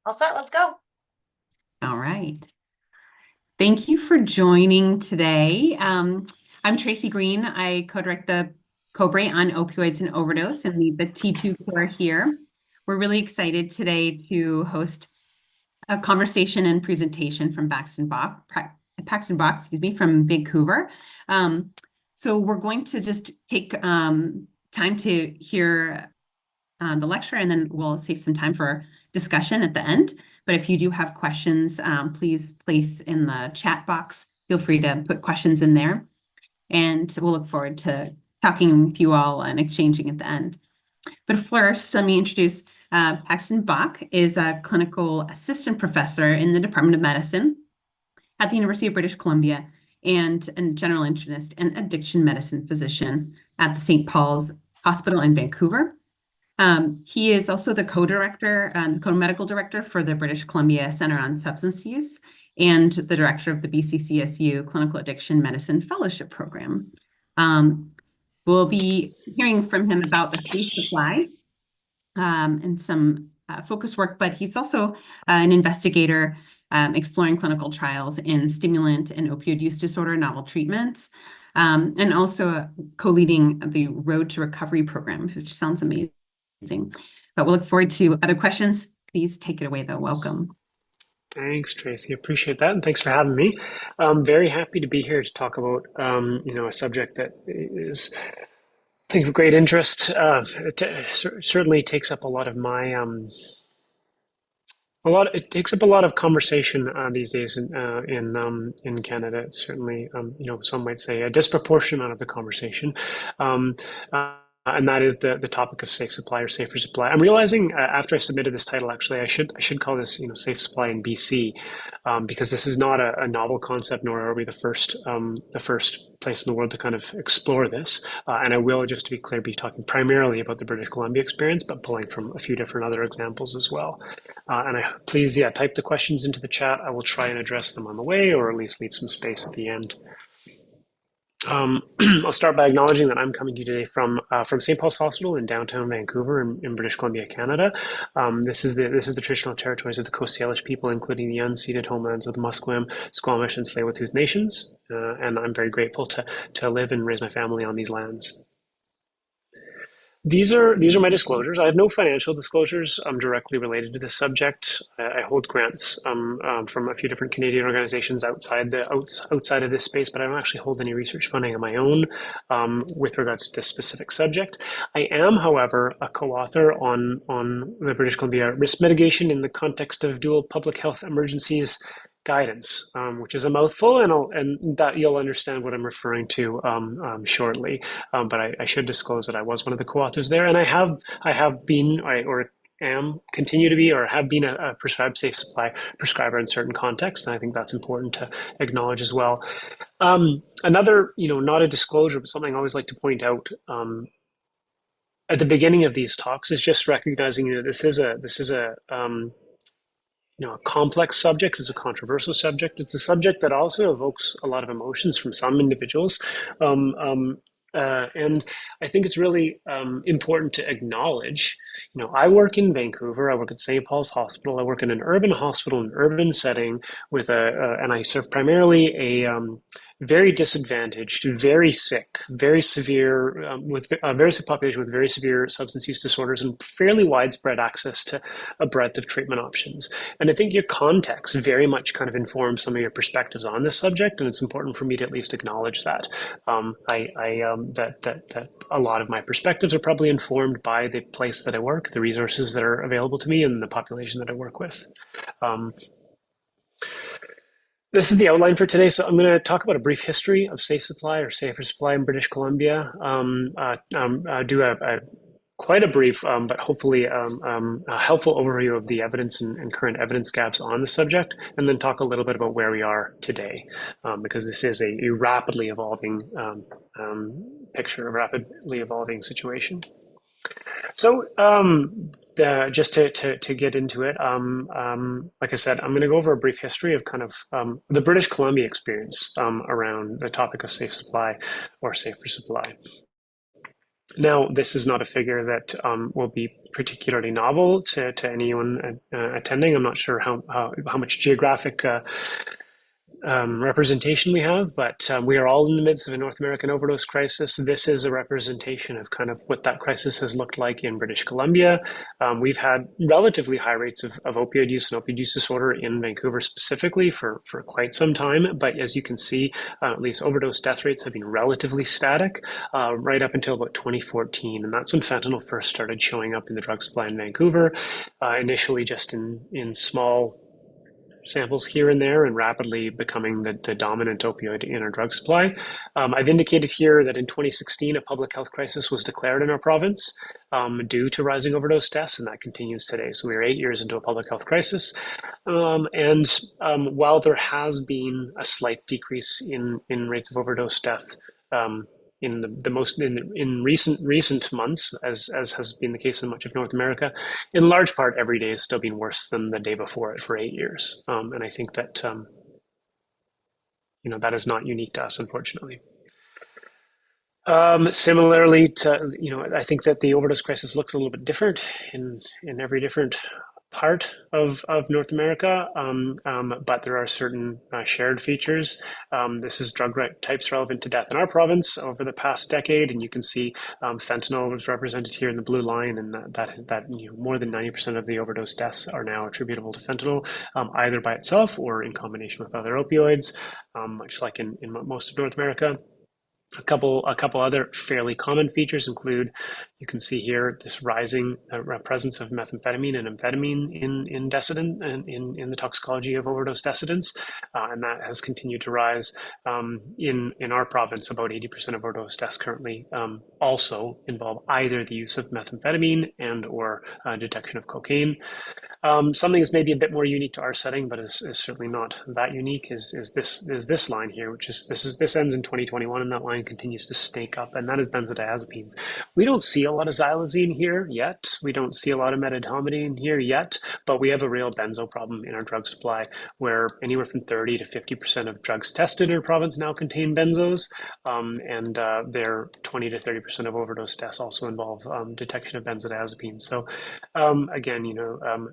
All set, let's go. All right. Thank you for joining today. I'm Tracy Green. I co-direct the COBRE on opioids and overdose and lead the T2 core here. We're really excited today to host a conversation and presentation from Paxton Bach, excuse me, from Vancouver. So we're going to just take time to hear the lecture, and then we'll save some time for discussion at the end. But if you do have questions, please place in the chat box. Feel free to put questions in there. And we'll look forward to talking with you all and exchanging at the end. But first, let me introduce Paxton Bach is a clinical assistant professor in the Department of Medicine at the University of British Columbia and a general internist and addiction medicine physician at the St. Paul's Hospital in Vancouver. He is also the co-director, co-medical director for the British Columbia Center on Substance Use and the director of the BCCSU Clinical Addiction Medicine Fellowship Program. We'll be hearing from him about the safe supply and some focus work, but he's also an investigator exploring clinical trials in stimulant and opioid use disorder novel treatments, and also co-leading the Road to Recovery program, which sounds amazing. But we'll look forward to other questions. Please take it away, though. Welcome. Thanks, Tracy. Appreciate that, and thanks for having me. I'm very happy to be here to talk about, a subject that is, I think, of great interest. Certainly takes up a lot of my it takes up a lot of conversation these days in Canada. It's certainly, some might say a disproportionate amount of the conversation. Um, and that is the topic of safe supply or safer supply. I'm realizing after I submitted this title, actually, I should call this safe supply in BC, because this is not a novel concept, nor are we the first place in the world to kind of explore this. And I will, just to be clear, be talking primarily about the British Columbia experience, but pulling from a few different other examples as well. And please, type the questions into the chat. I will try and address them on the way, or at least leave some space at the end. I'll start by acknowledging that I'm coming to you today from St. Paul's Hospital in downtown Vancouver in British Columbia, Canada. This is the traditional territories of the Coast Salish people, including the unceded homelands of the Musqueam, Squamish, and Tsleil-Waututh nations. And I'm very grateful to live and raise my family on these lands. These are my disclosures. I have no financial disclosures directly related to this subject. I hold grants from a few different Canadian organizations outside of this space, but I don't actually hold any research funding of my own with regards to this specific subject. I am, however, a co-author on the British Columbia risk mitigation in the context of dual public health emergencies guidance, which is a mouthful, and that you'll understand what I'm referring to shortly. But I should disclose that I was one of the co-authors there, and I have been, or continue to be, or have been a prescribed safe supply prescriber in certain contexts, and I think that's important to acknowledge as well. Another, not a disclosure, but something I always like to point out at the beginning of these talks is just recognizing that this is a a complex subject. It's a controversial subject. It's a subject that also evokes a lot of emotions from some individuals. And I think it's really important to acknowledge, I work in Vancouver, I work at St. Paul's Hospital, I work in an urban hospital, an urban setting and I serve primarily a very disadvantaged, very sick, very severe, with a very sick population with very severe substance use disorders and fairly widespread access to a breadth of treatment options. And I think your context very much kind of informs some of your perspectives on this subject, and it's important for me to at least acknowledge that. That a lot of my perspectives are probably informed by the place that I work, the resources that are available to me, and the population that I work with. This is the outline for today. So I'm going to talk about a brief history of safe supply or safer supply in British Columbia. Do quite a brief, but hopefully a helpful overview of the evidence and current evidence gaps on the subject, and then talk a little bit about where we are today, because this is a rapidly evolving picture, a rapidly evolving situation. So just to get into it, like I said, I'm going to go over a brief history of kind of the British Columbia experience around the topic of safe supply or safer supply. Now, this is not a figure that will be particularly novel to anyone attending. I'm not sure how much geographic representation we have, but we are all in the midst of a North American overdose crisis. This is a representation of kind of what that crisis has looked like in British Columbia. We've had relatively high rates of opioid use and opioid use disorder in Vancouver specifically for quite some time. But as you can see, at least overdose death rates have been relatively static right up until about 2014. And that's when fentanyl first started showing up in the drug supply in Vancouver, initially just in small samples here and there and rapidly becoming the dominant opioid in our drug supply. I've indicated here that in 2016, a public health crisis was declared in our province due to rising overdose deaths, and that continues today. So we are 8 years into a public health crisis. While there has been a slight decrease in rates of overdose death in recent months, as has been the case in much of North America, in large part, every day has still been worse than the day before it for 8 years. And I think that that is not unique to us, unfortunately. Similarly to, I think that the overdose crisis looks a little bit different in every different part of North America, but there are certain shared features. This is drug types relevant to death in our province over the past decade, and you can see fentanyl was represented here in the blue line, and that more than 90% of the overdose deaths are now attributable to fentanyl, either by itself or in combination with other opioids, much like in most of North America. A couple other fairly common features include, you can see here, this rising presence of methamphetamine and amphetamine in decedent and in the toxicology of overdose decedents, and that has continued to rise. In our province, about 80% of overdose deaths currently also involve either the use of methamphetamine and or detection of cocaine. Something that's maybe a bit more unique to our setting, but is certainly not that unique, is this line here, which is this ends in 2021, and that line continues to snake up, and that is benzodiazepines. We don't see a lot of xylazine here yet. We don't see a lot of methamphetamine here yet, but we have a real benzo problem in our drug supply, where anywhere from 30 to 50% of drugs tested in our province now contain benzos, and their 20 to 30% of overdose deaths also involve detection of benzodiazepines. So again,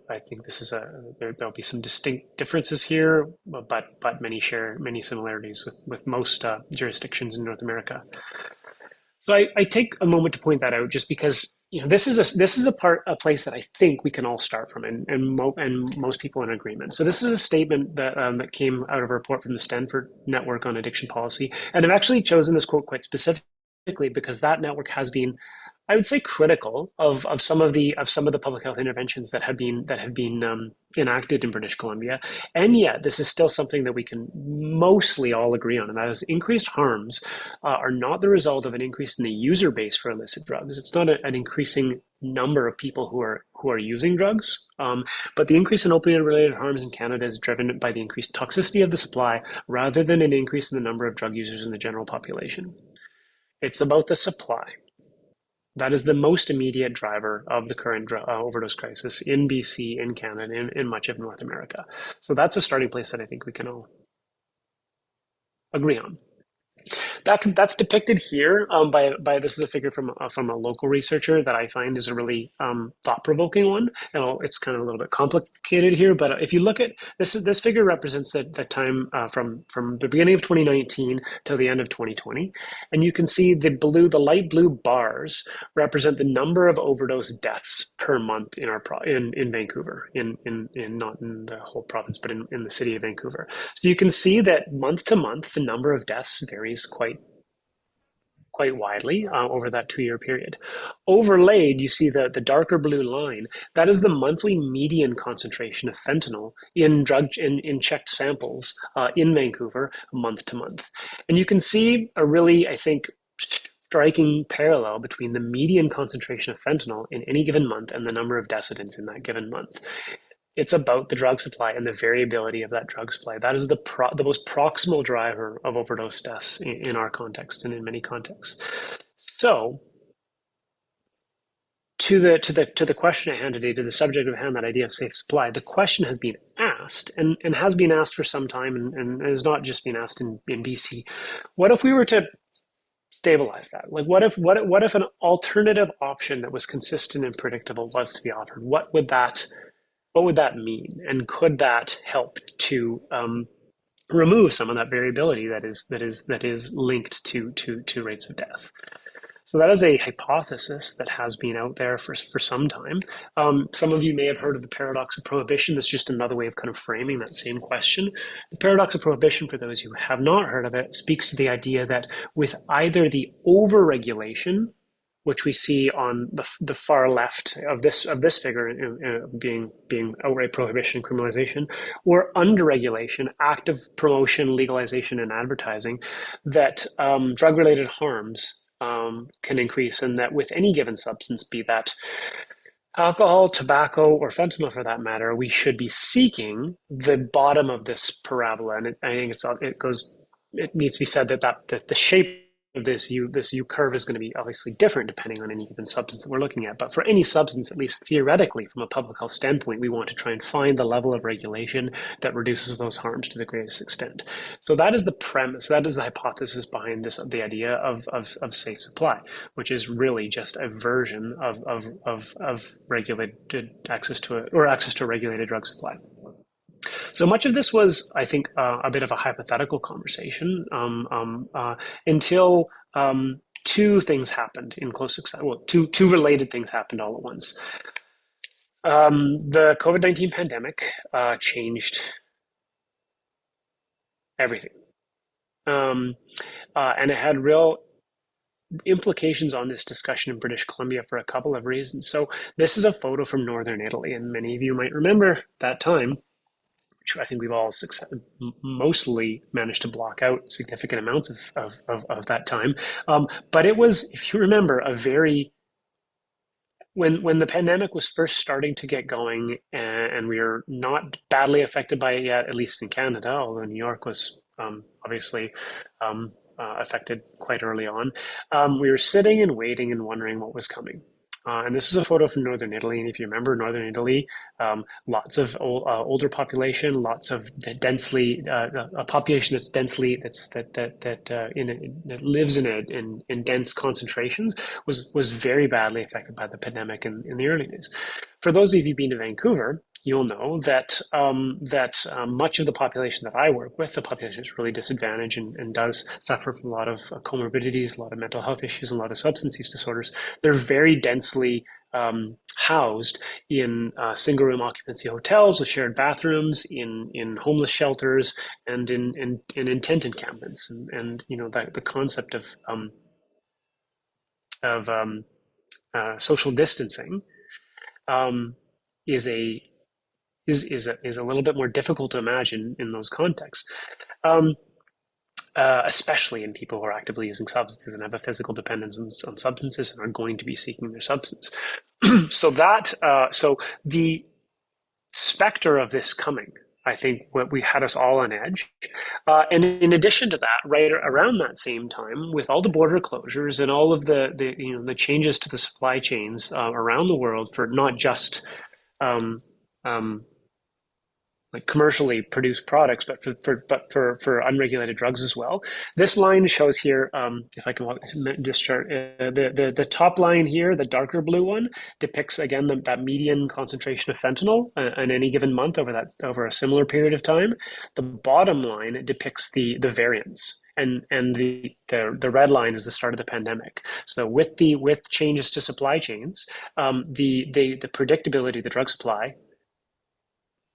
I think this is there'll be some distinct differences here, but many share many similarities with most jurisdictions in North America. So I take a moment to point that out, just because this is a place that I think we can all start from, and most people in agreement. So this is a statement that came out of a report from the Stanford Network on Addiction Policy, and I've actually chosen this quote quite specifically because that network has been, I would say, critical of some of the public health interventions that have been enacted in British Columbia, and yet this is still something that we can mostly all agree on, and that is increased harms are not the result of an increase in the user base for illicit drugs. It's not an increasing number of people who are using drugs, but the increase in opioid-related harms in Canada is driven by the increased toxicity of the supply rather than an increase in the number of drug users in the general population. It's about the supply. That is the most immediate driver of the current overdose crisis in BC, in Canada, in much of North America. So that's a starting place that I think we can all agree on. That's depicted here by this is a figure from a local researcher that I find is a really thought-provoking one, and it's kind of a little bit complicated here. But if you look at this figure represents the time from the beginning of 2019 till the end of 2020, and you can see the light blue bars represent the number of overdose deaths per month in Vancouver, not in the whole province, but in the city of Vancouver. So you can see that month to month the number of deaths varies quite widely over that 2-year period. Overlaid, you see the darker blue line. That is the monthly median concentration of fentanyl in checked samples in Vancouver month to month. And you can see a really, I think, striking parallel between the median concentration of fentanyl in any given month and the number of decedents in that given month. It's about the drug supply and the variability of that drug supply. That is the most proximal driver of overdose deaths in our context and in many contexts. So, to the question at hand today, to the subject of hand, that idea of safe supply, the question has been asked and has been asked for some time, and has not just been asked in BC. What if we were to stabilize that? Like, what if an alternative option that was consistent and predictable was to be offered? What would that mean? And could that help to remove some of that variability that is linked to rates of death? So that is a hypothesis that has been out there for some time. Some of you may have heard of the paradox of prohibition. That's just another way of kind of framing that same question. The paradox of prohibition, for those who have not heard of it, speaks to the idea that with either the overregulation, which we see on the far left of this figure being outright prohibition and criminalization, or underregulation, active promotion, legalization, and advertising, that drug-related harms can increase, and that with any given substance, be that alcohol, tobacco, or fentanyl for that matter, we should be seeking the bottom of this parabola. And I think it needs to be said that the shape of this U curve is going to be obviously different depending on any given substance that we're looking at. But for any substance, at least theoretically, from a public health standpoint, we want to try and find the level of regulation that reduces those harms to the greatest extent. So that is the premise, that is the hypothesis behind the idea of safe supply, which is really just a version of regulated access to a regulated drug supply. So much of this was, I think, a bit of a hypothetical conversation until two things happened in close succession. Well, two related things happened all at once. The COVID-19 pandemic changed everything, and it had real implications on this discussion in British Columbia for a couple of reasons. So this is a photo from Northern Italy, and many of you might remember that time, which I think we've all mostly managed to block out significant amounts of that time. But it was, if you remember, when the pandemic was first starting to get going, and we were not badly affected by it yet, at least in Canada, although New York was obviously affected quite early on. We were sitting and waiting and wondering what was coming. And this is a photo from Northern Italy. And if you remember Northern Italy, lots of older population, lots of a population that's densely that lives in dense concentrations was very badly affected by the pandemic in the early days. For those of you been to Vancouver, you'll know that much of the population that I work with, the population is really disadvantaged and does suffer from a lot of comorbidities, a lot of mental health issues, and a lot of substance use disorders. They're very densely housed in single-room occupancy hotels with shared bathrooms, in homeless shelters, and in tent encampments. And you know the concept of social distancing is a little bit more difficult to imagine in those contexts, especially in people who are actively using substances and have a physical dependence on substances and are going to be seeking their substance. So the specter of this coming, I think, we had us all on edge. And in addition to that, right around that same time, with all the border closures and all of the changes to the supply chains around the world for not just like commercially produced products, but for unregulated drugs as well. This line shows here, if I can just start, the top line here, the darker blue one, depicts again that median concentration of fentanyl in any given month over a similar period of time. The bottom line depicts the variance. And the red line is the start of the pandemic. So with changes to supply chains, the predictability of the drug supply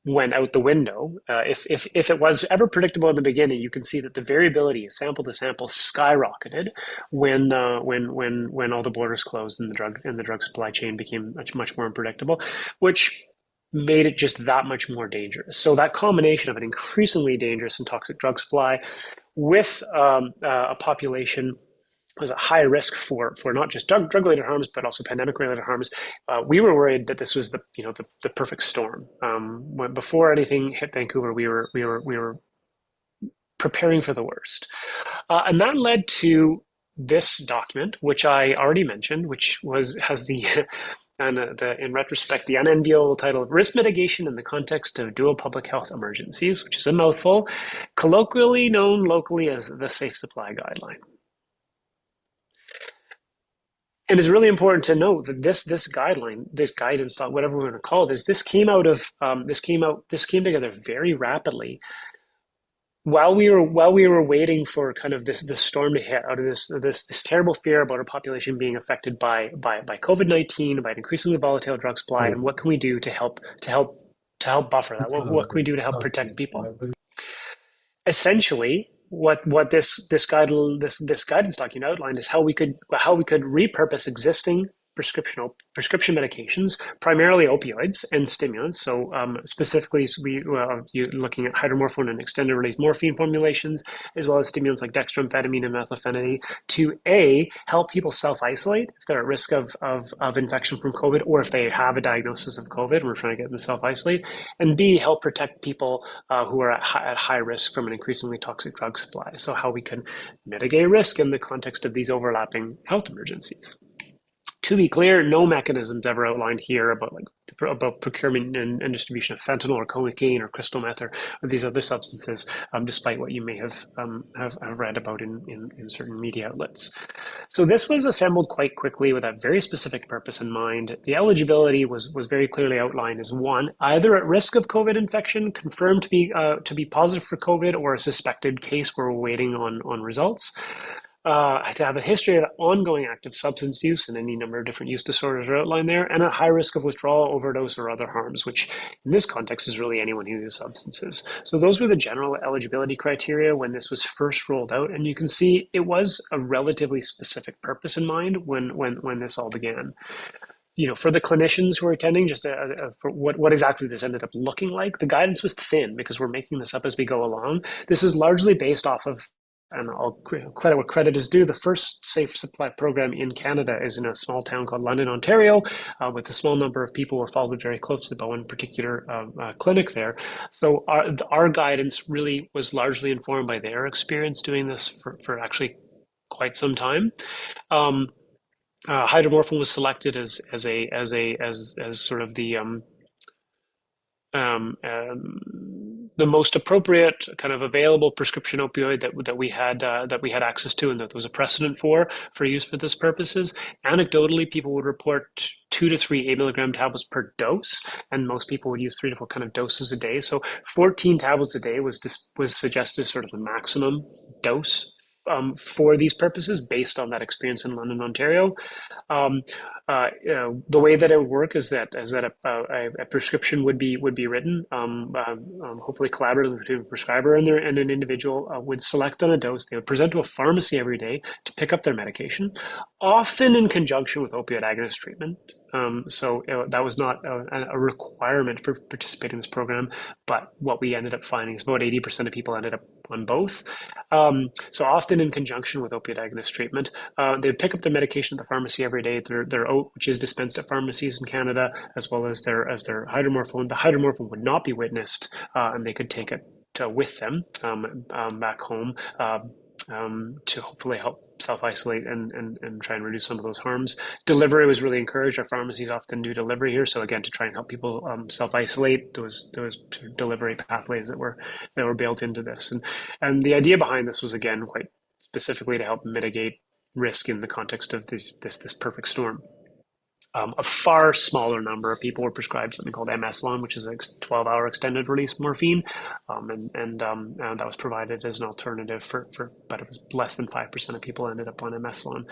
went out the window. If it was ever predictable in the beginning, you can see that the variability, sample to sample, skyrocketed when all the borders closed and the drug supply chain became much more unpredictable, which made it just that much more dangerous. So that combination of an increasingly dangerous and toxic drug supply with a population was at high risk for not just drug-related harms, but also pandemic-related harms. We were worried that this was the perfect storm. Before anything hit Vancouver, we were preparing for the worst, and that led to this document, which I already mentioned, which has in retrospect, the unenviable title of Risk Mitigation in the Context of Dual Public Health Emergencies, which is a mouthful, colloquially known locally as the Safe Supply Guideline. And it's really important to note that this guideline, this guidance, whatever we're going to call this, this came together very rapidly while we were waiting for kind of this storm to hit out of this terrible fear about our population being affected by COVID-19, by an increasingly volatile drug supply, and what can we do to help buffer that? What can we do to help protect people? Essentially, what this guidance document outlined is how we could repurpose existing prescription medications, primarily opioids and stimulants. So specifically, you're looking at hydromorphone and extended release morphine formulations, as well as stimulants like dextroamphetamine and methylphenidate, to help people self-isolate if they're at risk of infection from COVID, or if they have a diagnosis of COVID and we're trying to get them to self-isolate, and B, help protect people who are at high risk from an increasingly toxic drug supply. So how we can mitigate risk in the context of these overlapping health emergencies. To be clear, no mechanisms ever outlined here about procurement and distribution of fentanyl or cocaine or crystal meth or these other substances, despite what you may have read about in certain media outlets. So this was assembled quite quickly with a very specific purpose in mind. The eligibility was very clearly outlined as one, either at risk of COVID infection, confirmed to be positive for COVID, or a suspected case where we're waiting on results. To have a history of ongoing active substance use, and any number of different use disorders are outlined there, and a high risk of withdrawal, overdose, or other harms, which in this context is really anyone who uses substances. So those were the general eligibility criteria when this was first rolled out, and you can see it was a relatively specific purpose in mind when this all began. For the clinicians who are attending, just for what exactly this ended up looking like, the guidance was thin because we're making this up as we go along. This is largely based off of, and I'll credit where credit is due, the first safe supply program in Canada is in a small town called London, Ontario, with a small number of people who are followed very closely by one particular clinic there. So our guidance really was largely informed by their experience doing this for actually quite some time. Hydromorphone was selected as sort of the most appropriate kind of available prescription opioid that we had access to, and that there was a precedent for use for this purposes. Anecdotally, people would report 2 to 3 8 milligram tablets per dose, and most people would use 3 to 4 kind of doses a day. So 14 tablets a day was suggested as sort of the maximum dose for these purposes, based on that experience in London, Ontario. The way that it would work is that a prescription would be written, hopefully collaboratively between a prescriber and an individual would select on a dose. They would present to a pharmacy every day to pick up their medication, often in conjunction with opioid agonist treatment. So that was not a requirement for participating in this program, but what we ended up finding is about 80% of people ended up on both. So often in conjunction with opioid agonist treatment, they'd pick up their medication at the pharmacy every day. Their oat, which is dispensed at pharmacies in Canada, as well as their hydromorphone. The hydromorphone would not be witnessed, and they could take it with them back home to hopefully help self-isolate and try and reduce some of those harms. Delivery was really encouraged. Our pharmacies often do delivery here, so again, to try and help people self-isolate, there was delivery pathways that were built into this, and the idea behind this was, again, quite specifically to help mitigate risk in the context of this perfect storm. A far smaller number of people were prescribed something called MS-LON, which is a 12-hour extended release morphine, and that was provided as an alternative but it was less than 5% of people ended up on MS-LON.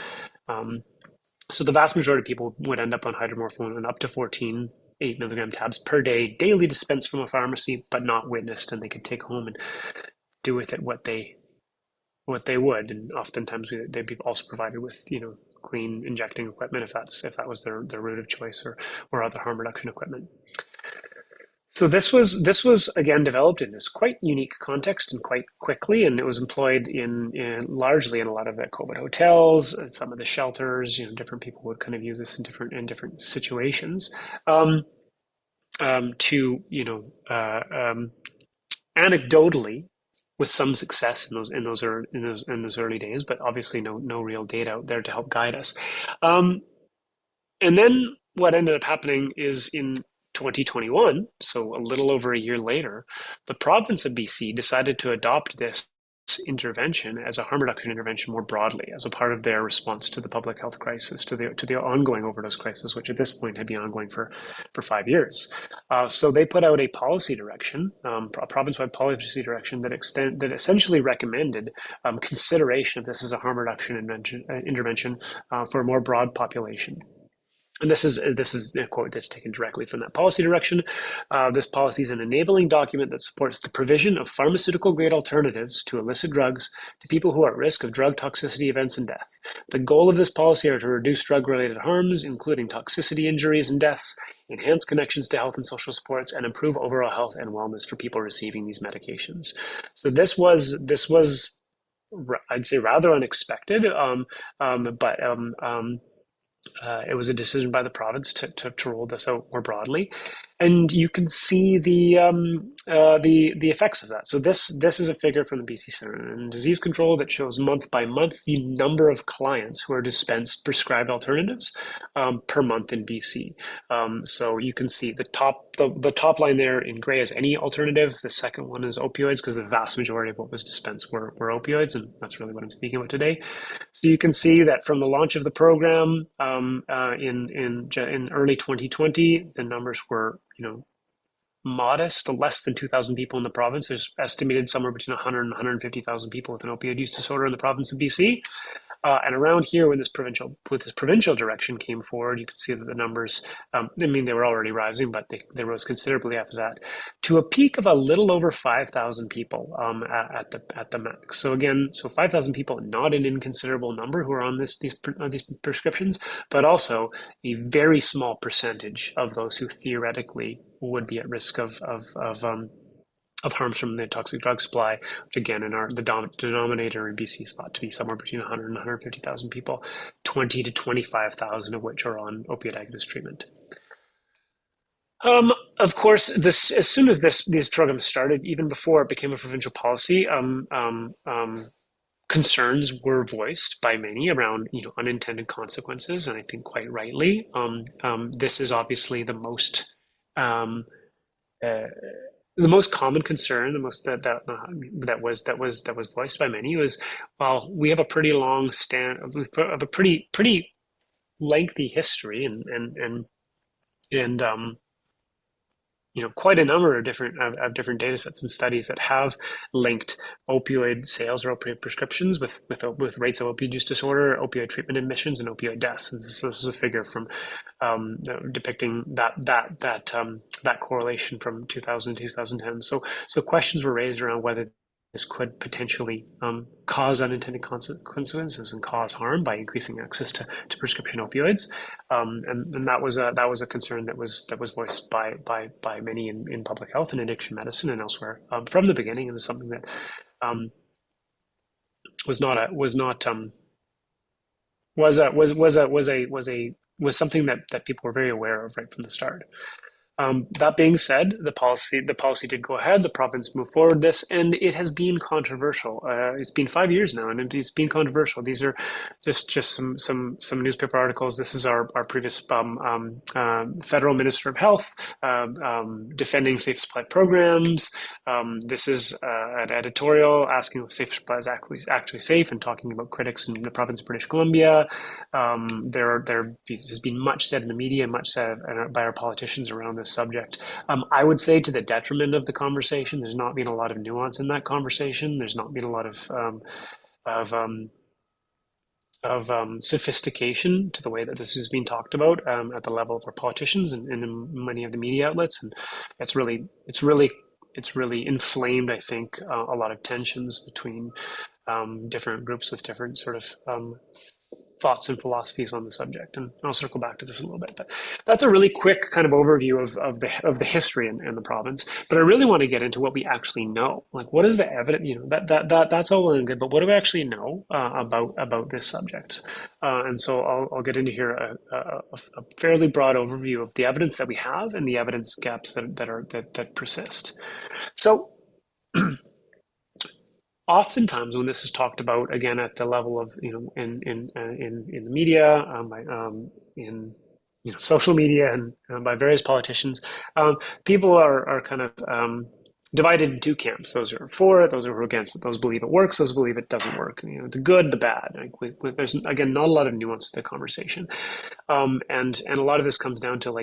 So the vast majority of people would end up on hydromorphone and up to 14 8 milligram tabs per day, daily dispensed from a pharmacy, but not witnessed, and they could take home and do with it what they would. And oftentimes they'd be also provided with clean injecting equipment if that was their route of choice, or other harm reduction equipment. So this was again developed in this quite unique context and quite quickly, and it was employed in largely in a lot of the COVID hotels, some of the shelters. Different people would kind of use this in different situations to anecdotally, with some success in those early days, but obviously no real data out there to help guide us. And then what ended up happening is in 2021, so a little over a year later, the province of BC decided to adopt this intervention as a harm reduction intervention more broadly, as a part of their response to the public health crisis, to the ongoing overdose crisis, which at this point had been ongoing for 5 years. So they put out a policy direction, a province-wide policy direction that essentially recommended consideration of this as a harm reduction intervention for a more broad population. And this is a quote that's taken directly from that policy direction. This policy is an enabling document that supports the provision of pharmaceutical-grade alternatives to illicit drugs to people who are at risk of drug toxicity events and death. The goal of this policy are to reduce drug-related harms, including toxicity, injuries, and deaths, enhance connections to health and social supports, and improve overall health and wellness for people receiving these medications. So this was I'd say rather unexpected, but it was a decision by the province to roll this out more broadly, and you can see the effects of that. So this is a figure from the BC Center on Disease Control that shows month by month the number of clients who are dispensed prescribed alternatives per month in BC. So you can see the top line there in gray is any alternative. The second one is opioids, because the vast majority of what was dispensed were opioids, and that's really what I'm speaking about today. So you can see that from the launch of the program in early 2020, the numbers were modest, less than 2,000 people in the province. There's estimated somewhere between 100 and 150,000 people with an opioid use disorder in the province of BC. And around here, when this provincial direction came forward, you can see that the numbers, they were already rising, but they rose considerably after that, to a peak of a little over 5,000 people at the max. So again, 5,000 people, not an inconsiderable number who are on these prescriptions, but also a very small percentage of those who theoretically would be at risk of harms from the toxic drug supply, which again, in the denominator in BC is thought to be somewhere between 100 and 150,000 people, 20 to 25,000 of which are on opioid agonist treatment. Of course, as soon as these programs started, even before it became a provincial policy, concerns were voiced by many around unintended consequences, and I think quite rightly. This is obviously the most common concern, the most that was voiced by many was, well, we have a pretty long of a pretty lengthy history and quite a number of different data sets and studies that have linked opioid sales or opioid prescriptions with rates of opioid use disorder, opioid treatment admissions, and opioid deaths. And so this is a figure from depicting that correlation from 2000 to 2010. So questions were raised around whether this could potentially cause unintended consequences and cause harm by increasing access to prescription opioids, and that was a concern that was voiced by many in public health and addiction medicine and elsewhere from the beginning, and was something that was something that people were very aware of right from the start. That being said, the policy did go ahead. The province moved forward this, and it has been controversial. It's been 5 years now, and it's been controversial. These are just some newspaper articles. This is our previous federal minister of health defending safe supply programs. This is an editorial asking if safe supply is actually safe, and talking about critics in the province of British Columbia. There has been much said in the media, much said by our politicians around this subject. I would say, to the detriment of the conversation. There's not been a lot of nuance in that conversation. There's not been a lot of sophistication to the way that this is being talked about at the level of our politicians and in many of the media outlets, and it's really inflamed, I think, a lot of tensions between different groups with different sort of thoughts and philosophies on the subject, and I'll circle back to this a little bit. But that's a really quick kind of overview of the history in the province. But I really want to get into what we actually know. Like, what is the evidence? That's all well and good, but what do we actually know about this subject? And so I'll get into here a fairly broad overview of the evidence that we have and the evidence gaps that persist. So. Oftentimes, when this is talked about, again, at the level of in the media, in social media, and by various politicians, people are kind of divided in two camps. Those are for it, those are against it. Those believe it works, those believe it doesn't work. The good, the bad. There's again not a lot of nuance to the conversation, and a lot of this comes down to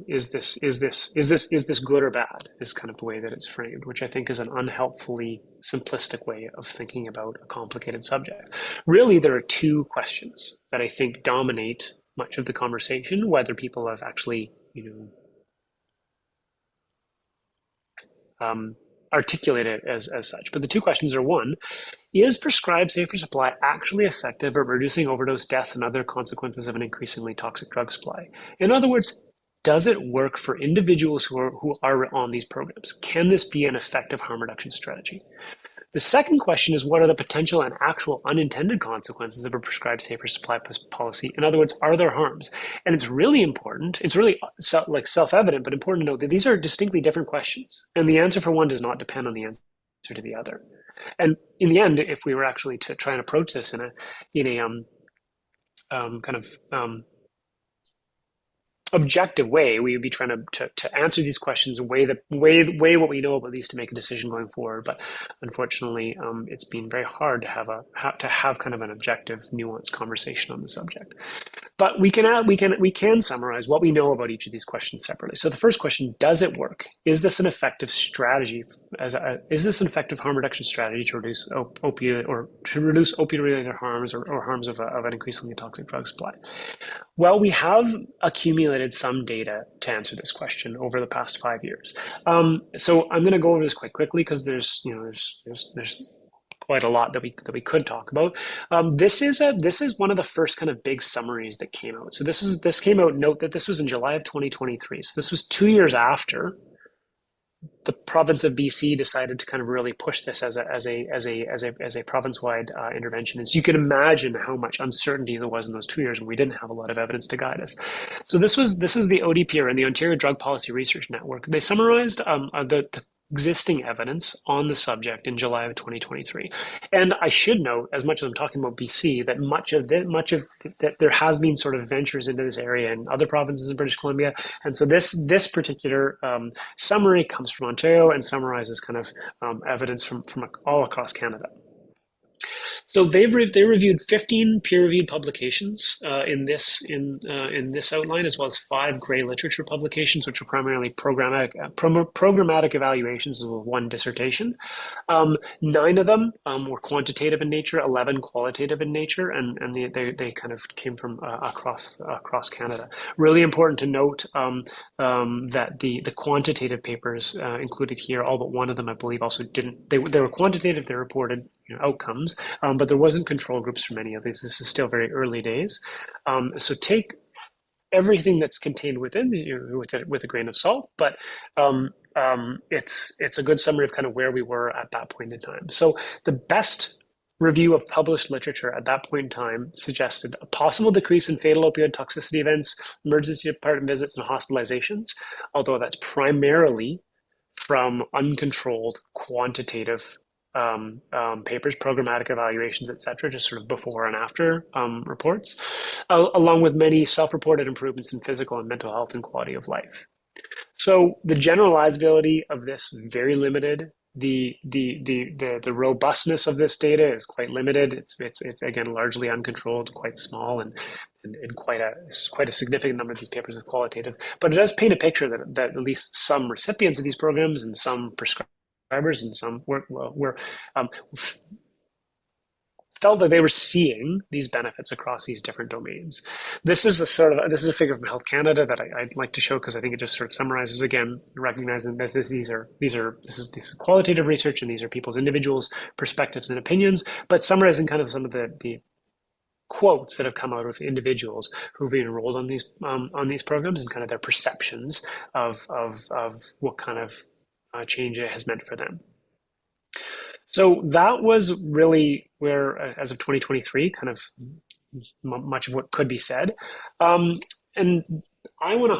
is this good or bad? Is kind of the way that it's framed, which I think is an unhelpfully simplistic way of thinking about a complicated subject. Really, there are two questions that I think dominate much of the conversation, whether people have actually articulate it as such. But the two questions are: one, is prescribed safer supply actually effective at reducing overdose deaths and other consequences of an increasingly toxic drug supply? In other words, does it work for individuals who are on these programs? Can this be an effective harm reduction strategy? The second question is, what are the potential and actual unintended consequences of a prescribed safer supply policy? In other words, are there harms? And it's really important, it's really self-evident, but important to note that these are distinctly different questions. And the answer for one does not depend on the answer to the other. And in the end, if we were actually to try and approach this in a kind of objective way, we would be trying to answer these questions and weigh what we know about these to make a decision going forward. But unfortunately, it's been very hard to have kind of an objective, nuanced conversation on the subject. But we can summarize what we know about each of these questions separately. So the first question: does it work? Is this an effective strategy? Is this an effective harm reduction strategy to reduce opioid-related harms or harms of an increasingly toxic drug supply? Well, we have accumulated some data to answer this question over the past 5 years. So I'm going to go over this quite quickly because there's quite a lot that we could talk about. This is one of the first kind of big summaries that came out. So this came out. Note that this was in July of 2023. So this was 2 years after the province of BC decided to kind of really push this as a province-wide intervention. And so you can imagine how much uncertainty there was in those 2 years when we didn't have a lot of evidence to guide us. So this is the ODPR and the Ontario Drug Policy Research Network. They summarized the existing evidence on the subject in July of 2023. And I should note, as much as I'm talking about BC, that that there has been sort of ventures into this area in other provinces in British Columbia. And so this particular summary comes from Ontario and summarizes kind of evidence from all across Canada. So they reviewed 15 peer-reviewed publications in this outline, as well as 5 gray literature publications, which are primarily programmatic evaluations of one dissertation. 9 of them were quantitative in nature, 11 qualitative in nature, and they kind of came from across Canada. Really important to note that the quantitative papers included here, all but one of them, I believe, also didn't. They were quantitative. They reported outcomes, but there wasn't control groups for many of these. This is still very early days. So take everything that's contained within with a grain of salt, but it's a good summary of kind of where we were at that point in time. So the best review of published literature at that point in time suggested a possible decrease in fatal opioid toxicity events, emergency department visits, and hospitalizations, although that's primarily from uncontrolled quantitative papers, programmatic evaluations, etc., just sort of before and after reports, along with many self-reported improvements in physical and mental health and quality of life. So the generalizability of this very limited. The robustness of this data is quite limited. It's again largely uncontrolled, quite small, and quite a significant number of these papers are qualitative. But it does paint a picture that at least some recipients of these programs and some prescribers and some felt that they were seeing these benefits across these different domains. This is a figure from Health Canada that I'd like to show because I think it just sort of summarizes, again, recognizing that this is qualitative research and these are people's individuals' perspectives and opinions, but summarizing kind of some of the quotes that have come out of individuals who've been enrolled on these programs and kind of their perceptions of what kind of change it has meant for them. So that was really where, as of 2023, kind of much of what could be said. And I want to,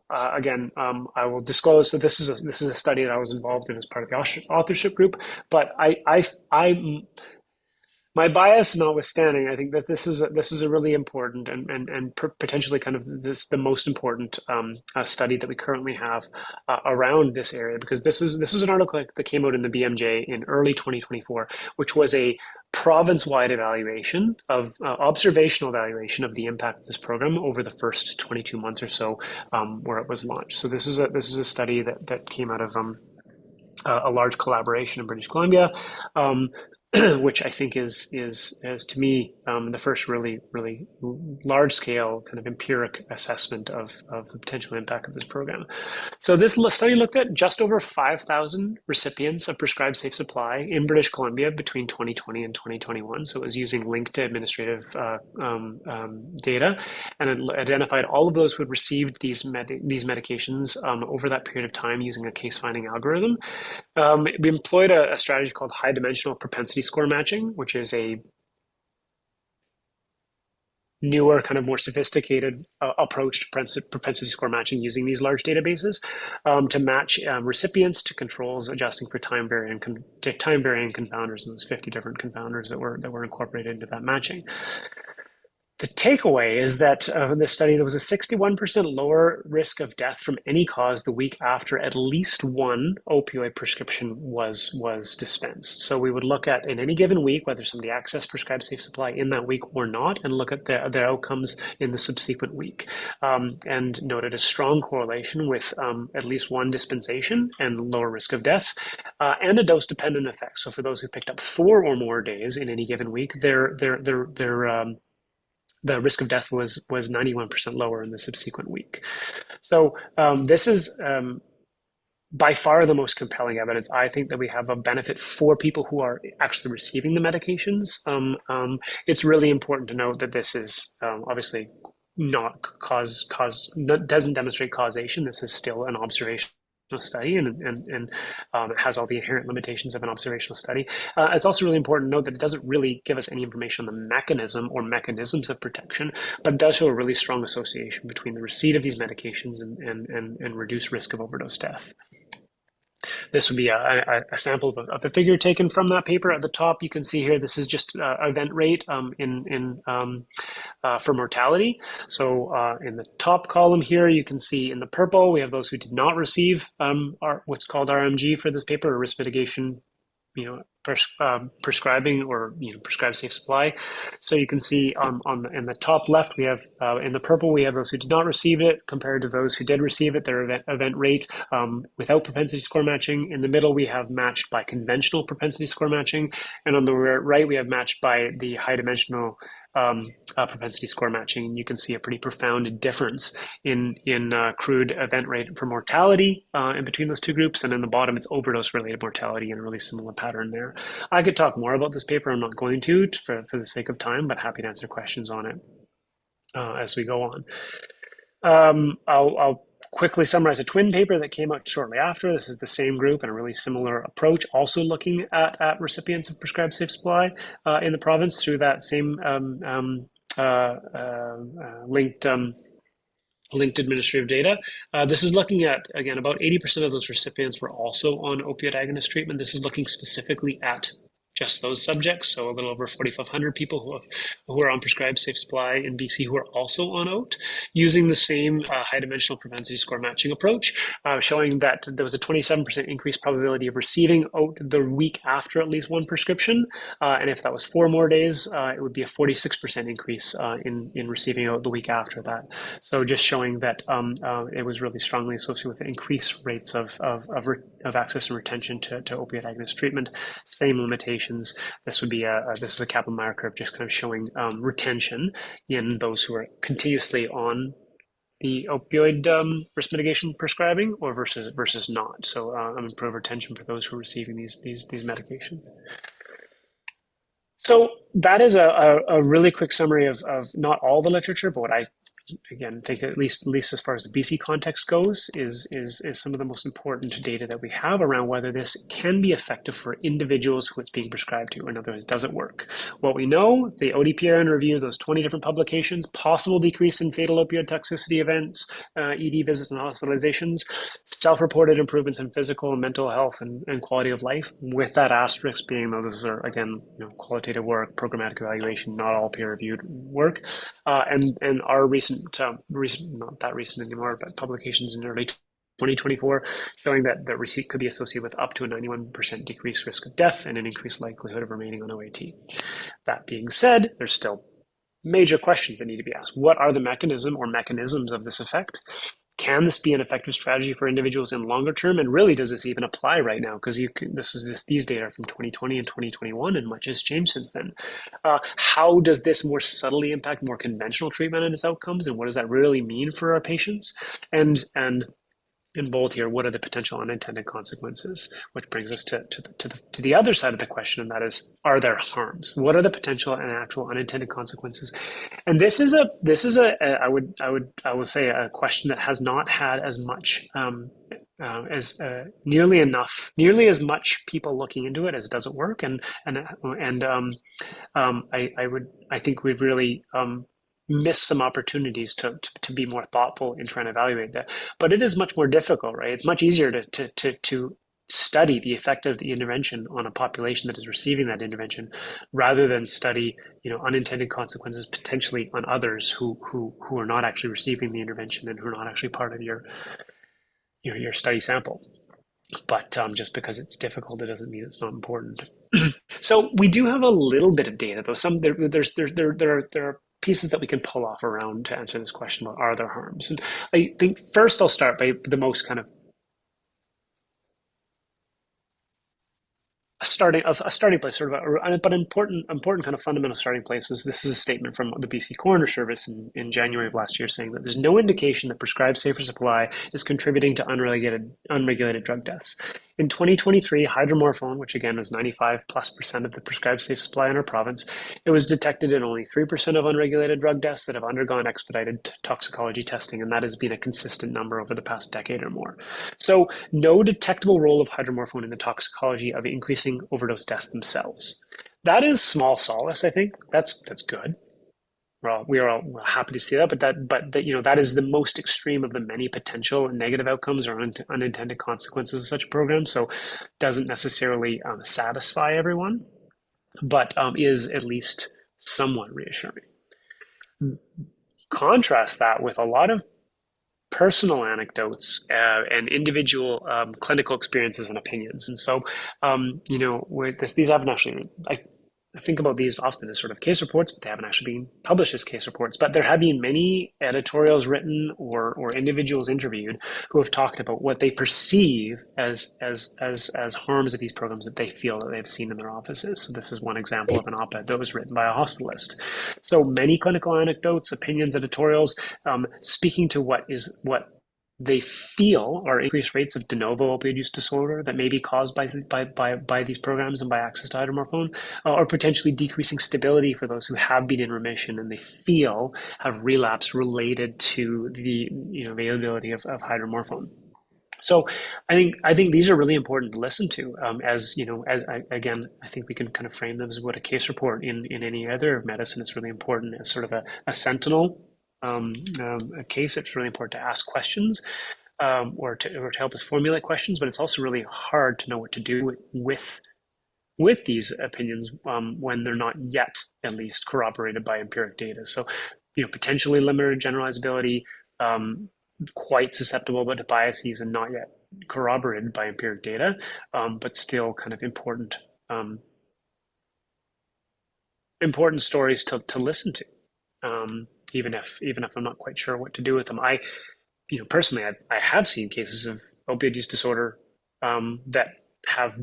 again, I will disclose that this is a study that I was involved in as part of the authorship group, but My bias notwithstanding, I think that this is a really important and potentially kind of the most important study that we currently have around this area, because this is an article that came out in the BMJ in early 2024, which was a province-wide evaluation of observational evaluation of the impact of this program over the first 22 months or so where it was launched. So this is a study that came out of a large collaboration in British Columbia, which I think is to me the first really large scale kind of empiric assessment of the potential impact of this program. So this study looked at just over 5,000 recipients of prescribed safe supply in British Columbia between 2020 and 2021. So it was using linked administrative data, and it identified all of those who had received these medications over that period of time using a case finding algorithm. We employed a strategy called high dimensional propensity score matching, which is a newer, kind of more sophisticated approach to propensity score matching using these large databases to match recipients to controls, adjusting for time varying confounders, and those 50 different confounders that were incorporated into that matching. The takeaway is that in this study, there was a 61% lower risk of death from any cause the week after at least one opioid prescription was dispensed. So we would look at in any given week whether somebody accessed prescribed safe supply in that week or not, and look at their outcomes in the subsequent week, and noted a strong correlation with at least one dispensation and lower risk of death, and a dose-dependent effect. So for those who picked up 4 or more days in any given week, the risk of death was 91% lower in the subsequent week. So this is by far the most compelling evidence, I think, that we have a benefit for people who are actually receiving the medications. It's really important to note that this is obviously not doesn't demonstrate causation. This is still an observation study, and it has all the inherent limitations of an observational study. It's also really important to note that it doesn't really give us any information on the mechanism or mechanisms of protection, but it does show a really strong association between the receipt of these medications and reduced risk of overdose death. This would be a sample of a figure taken from that paper. At the top, you can see here, this is just event rate for mortality. So in the top column here, you can see in the purple, we have those who did not receive what's called RMG for this paper, or risk mitigation, prescribing, or prescribed safe supply. So you can see in the top left, we have in the purple, we have those who did not receive it compared to those who did receive it, their event rate without propensity score matching. In the middle, we have matched by conventional propensity score matching, and on the right, we have matched by the high dimensional propensity score matching. And you can see a pretty profound difference in crude event rate for mortality in between those two groups, and in the bottom, it's overdose related mortality, and a really similar pattern there. I could talk more about this paper. I'm not going to for the sake of time, but happy to answer questions on it as we go on. I'll quickly summarize a twin paper that came out shortly after. This is the same group and a really similar approach, also looking at recipients of prescribed safe supply in the province through that same linked administrative data. This is looking at, again, about 80% of those recipients were also on opioid agonist treatment. This is looking specifically at just those subjects, so a little over 4,500 people who are on prescribed safe supply in BC who are also on OAT, using the same high dimensional propensity score matching approach, showing that there was a 27% increased probability of receiving OAT the week after at least one prescription, and if that was 4 more days, it would be a 46% increase in receiving OAT the week after that. So just showing that it was really strongly associated with increased rates of access and retention to opioid agonist treatment. Same limitations. This would be this is a Kaplan-Meier curve, just kind of showing retention in those who are continuously on the opioid risk mitigation prescribing, or versus not. So improved retention for those who are receiving these medications. So that is a really quick summary of not all the literature, but what I again, think at least as far as the BC context goes, is some of the most important data that we have around whether this can be effective for individuals who it's being prescribed to. In other words, does it work? What we know, the ODPRN reviews those 20 different publications, possible decrease in fatal opioid toxicity events, ED visits and hospitalizations, self-reported improvements in physical and mental health and quality of life, with that asterisk being, though, those are, again, qualitative work, programmatic evaluation, not all peer-reviewed work. And our recent, not that recent anymore, but publications in early 2024 showing that the receipt could be associated with up to a 91% decreased risk of death and an increased likelihood of remaining on OAT. That being said, there's still major questions that need to be asked. What are the mechanisms of this effect? Can this be an effective strategy for individuals in longer term? And really, does this even apply right now? Because these data are from 2020 and 2021, and much has changed since then. How does this more subtly impact more conventional treatment and its outcomes? And what does that really mean for our patients? And in bold here, what are the potential unintended consequences? Which brings us to the other side of the question, and that is, are there harms? What are the potential and actual unintended consequences? And this is I would say a question that has not had as much nearly as much people looking into it as does it work, I think we've really miss some opportunities to be more thoughtful in trying to evaluate that. But it is much more difficult, right? It's much easier to study the effect of the intervention on a population that is receiving that intervention, rather than study, unintended consequences potentially on others who are not actually receiving the intervention and who are not actually part of your study sample. But just because it's difficult, it doesn't mean it's not important. So we do have a little bit of data, though. There are pieces that we can pull off around to answer this question about, are there harms? And I think first I'll start by the most kind of a starting place, sort of, but important kind of fundamental starting place is, this is a statement from the BC Coroner Service in January of last year, saying that there's no indication that prescribed safer supply is contributing to unregulated drug deaths. In 2023, hydromorphone, which again is 95+% of the prescribed safe supply in our province, it was detected in only 3% of unregulated drug deaths that have undergone expedited toxicology testing, and that has been a consistent number over the past decade or more. So no detectable role of hydromorphone in the toxicology of increasing overdose deaths themselves. That is small solace, I think. That's good. We are all happy to see that, but that is the most extreme of the many potential negative outcomes or unintended consequences of such a program. So, doesn't necessarily satisfy everyone, but is at least somewhat reassuring. Contrast that with a lot of personal anecdotes and individual clinical experiences and opinions. And so, with this, these haven't actually. I think about these often as sort of case reports, but they haven't actually been published as case reports. But there have been many editorials written or individuals interviewed who have talked about what they perceive as harms of these programs that they feel that they've seen in their offices. So this is one example of an op-ed that was written by a hospitalist. So many clinical anecdotes, opinions, editorials, speaking to what they feel are increased rates of de novo opioid use disorder that may be caused by these programs and by access to hydromorphone, or potentially decreasing stability for those who have been in remission and they feel have relapse related to the availability of hydromorphone. So I think these are really important to listen to. Again, I think we can kind of frame them as what a case report in any other of medicine. It's really important as sort of a sentinel a case. It's really important to ask questions or to help us formulate questions, but it's also really hard to know what to do with these opinions when they're not yet at least corroborated by empiric data. So, potentially limited generalizability, quite susceptible to biases and not yet corroborated by empiric data, but still kind of important stories to listen to. Even if I'm not quite sure what to do with them. Personally, I have seen cases of opioid use disorder that have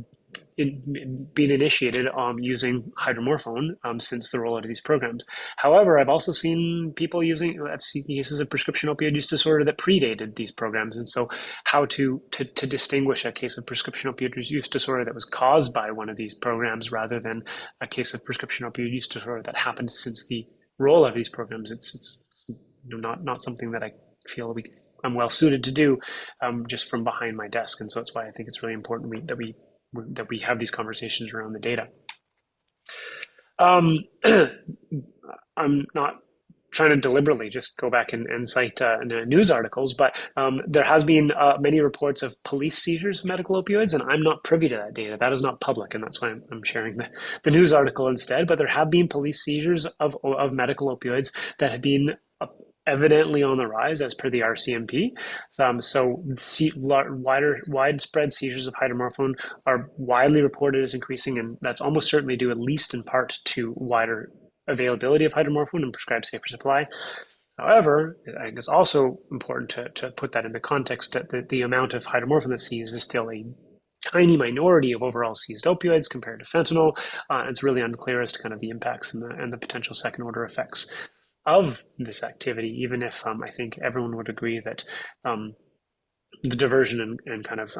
been initiated using hydromorphone since the rollout of these programs. However, I've also seen I've seen cases of prescription opioid use disorder that predated these programs. And so how to distinguish a case of prescription opioid use disorder that was caused by one of these programs rather than a case of prescription opioid use disorder that happened since the role of these programs, it's not something that I feel I'm well suited to do, just from behind my desk. And so that's why I think it's really important that we have these conversations around the data. Um, I'm not trying to deliberately just go back and cite news articles, but there has been many reports of police seizures of medical opioids, and I'm not privy to that data. That is not public, and that's why I'm sharing the news article instead. But there have been police seizures of medical opioids that have been evidently on the rise as per the RCMP. Widespread seizures of hydromorphone are widely reported as increasing, and that's almost certainly due, at least in part, to wider availability of hydromorphone and prescribed safer supply. However, I think it's also important to put that in the context that the amount of hydromorphone that's seized is still a tiny minority of overall seized opioids compared to fentanyl. It's really unclear as to kind of the impacts and the potential second order effects of this activity, even if I think everyone would agree that the diversion and kind of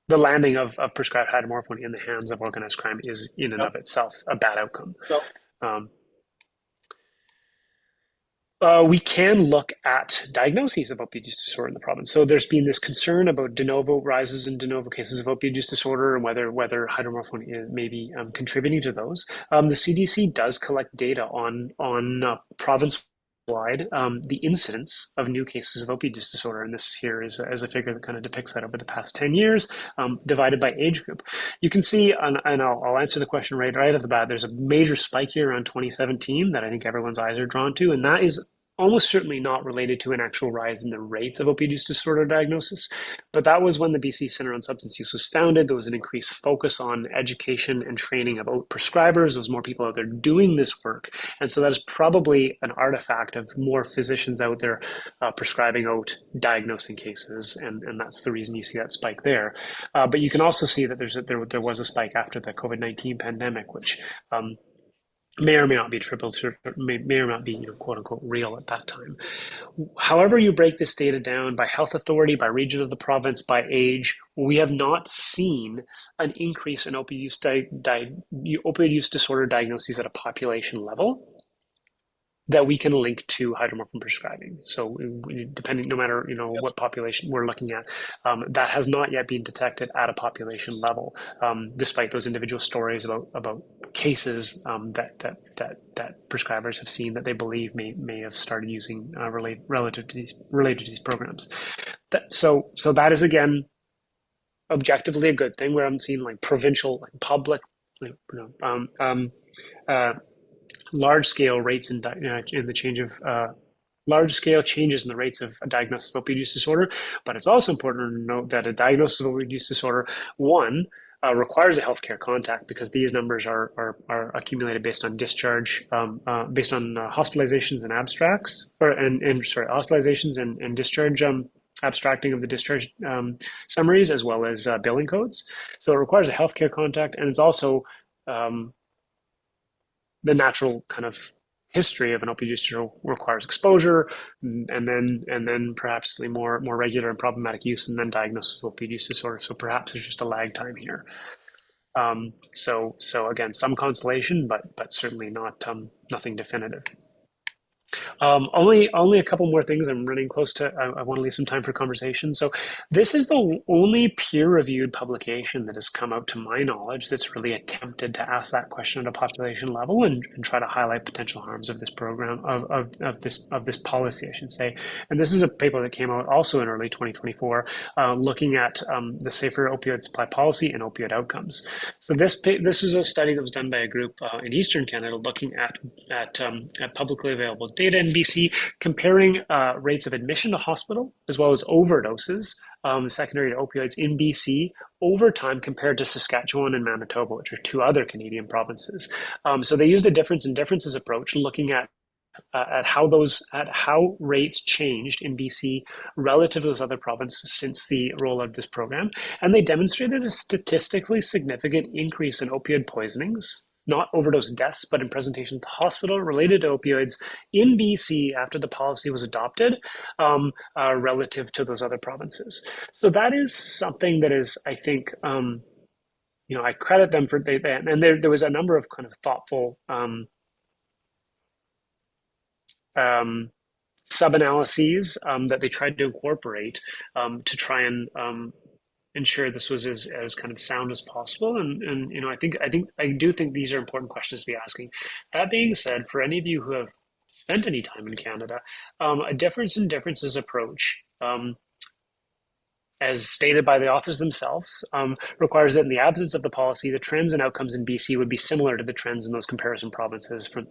the landing of prescribed hydromorphone in the hands of organized crime is in and of itself a bad outcome. We can look at diagnoses of opioid use disorder in the province. So there's been this concern about de novo rises in de novo cases of opioid use disorder and whether hydromorphone may be contributing to those. The CDC does collect data on province wide the incidence of new cases of opioid use disorder, and this here is a figure that kind of depicts that over the past 10 years, divided by age group. You can see, and I'll answer the question right off the bat, there's a major spike here around 2017 that I think everyone's eyes are drawn to, and that is almost certainly not related to an actual rise in the rates of opioid use disorder diagnosis, but that was when the BC Centre on Substance Use was founded. There was an increased focus on education and training about prescribers. There was more people out there doing this work, and so that is probably an artifact of more physicians out there prescribing out, diagnosing cases, and that's the reason you see that spike there. But you can also see that there was a spike after the COVID-19 pandemic, which may or may not be attributable to, may or not be, quote unquote, real at that time. However you break this data down by health authority, by region of the province, by age, we have not seen an increase in opioid use disorder diagnoses at a population level that we can link to hydromorphone prescribing. So depending, no matter what population we're looking at, that has not yet been detected at a population level, despite those individual stories about cases that prescribers have seen that they believe may have started using related to these programs. So that is, again, objectively a good thing. Where I'm seeing like provincial, like public, large-scale rates in the change of large-scale changes in the rates of a diagnosis of opioid use disorder. But it's also important to note that a diagnosis of opioid use disorder, one, requires a healthcare contact, because these numbers are accumulated based on discharge, based on hospitalizations and abstracts, hospitalizations and discharge. Abstracting of the discharge summaries, as well as billing codes. So it requires a healthcare contact, and it's also the natural kind of history of an opioid use disorder requires exposure, and then perhaps the more regular and problematic use, and then diagnosis of opioid use disorder. So perhaps there's just a lag time here. So again, some consolation, but certainly not nothing definitive. Only a couple more things. I'm running close to, I want to leave some time for conversation. So this is the only peer-reviewed publication that has come out, to my knowledge, that's really attempted to ask that question at a population level and try to highlight potential harms of this program, of this policy, I should say. And this is a paper that came out also in early 2024, looking at the safer opioid supply policy and opioid outcomes. So this is a study that was done by a group in Eastern Canada, looking at publicly available data in BC, comparing rates of admission to hospital as well as overdoses secondary to opioids in BC over time compared to Saskatchewan and Manitoba, which are two other Canadian provinces. So they used a difference in differences approach, looking at how rates changed in BC relative to those other provinces since the rollout of this program, and they demonstrated a statistically significant increase in opioid poisonings, not overdose deaths, but in presentation to the hospital related to opioids in BC after the policy was adopted, relative to those other provinces. So that is something that is, I think, I credit them for that. And there was a number of kind of thoughtful sub-analyses that they tried to incorporate to try and ensure this was as kind of sound as possible. And I do think these are important questions to be asking. That being said, for any of you who have spent any time in Canada, a difference in differences approach, as stated by the authors themselves, requires that in the absence of the policy, the trends and outcomes in BC would be similar to the trends in those comparison provinces from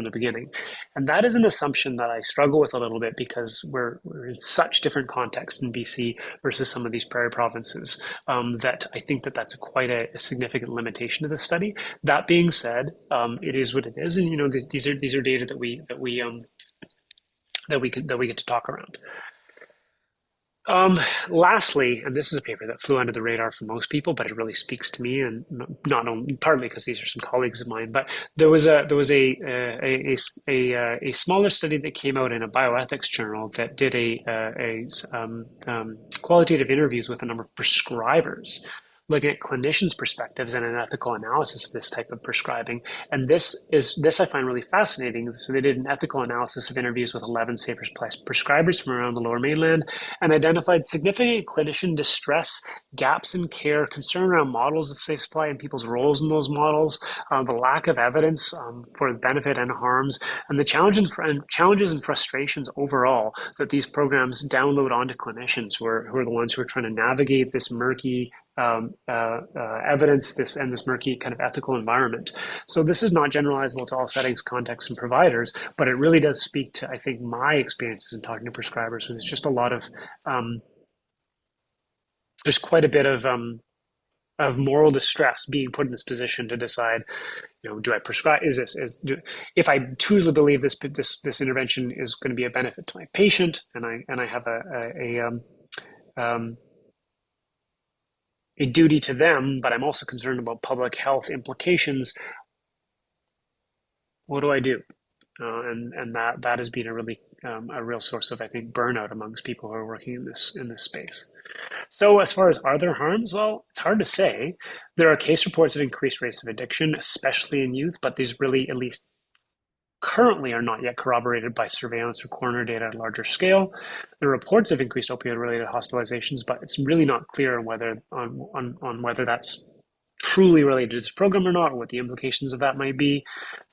the beginning. And that is an assumption that I struggle with a little bit because we're in such different contexts in BC versus some of these prairie provinces that I think that that's quite a significant limitation to the study. That being said, it is what it is, and these are data that we get to talk around. Lastly, and this is a paper that flew under the radar for most people, but it really speaks to me, and not only partly because these are some colleagues of mine, but there was a smaller study that came out in a bioethics journal that did qualitative interviews with a number of prescribers, looking at clinicians' perspectives and an ethical analysis of this type of prescribing. And this I find really fascinating. So they did an ethical analysis of interviews with 11 safer prescribers from around the Lower Mainland and identified significant clinician distress, gaps in care, concern around models of safe supply and people's roles in those models, the lack of evidence for the benefit and harms, and the challenges and frustrations overall that these programs download onto clinicians who are the ones who are trying to navigate this murky evidence, this murky kind of ethical environment. So this is not generalizable to all settings, contexts, and providers, but it really does speak to, I think, my experiences in talking to prescribers. There's just a lot of there's quite a bit of moral distress being put in this position to decide, do I prescribe? If I truly believe this intervention is going to be a benefit to my patient, and I have a duty to them, but I'm also concerned about public health implications. What do I do? And that has been a real source of, I think, burnout amongst people who are working in this space. So as far as are there harms? Well, it's hard to say. There are case reports of increased rates of addiction, especially in youth, but these really, at least currently, are not yet corroborated by surveillance or coroner data at a larger scale. There are reports of increased opioid-related hospitalizations, but it's really not clear on whether that's truly related to this program or not, or what the implications of that might be.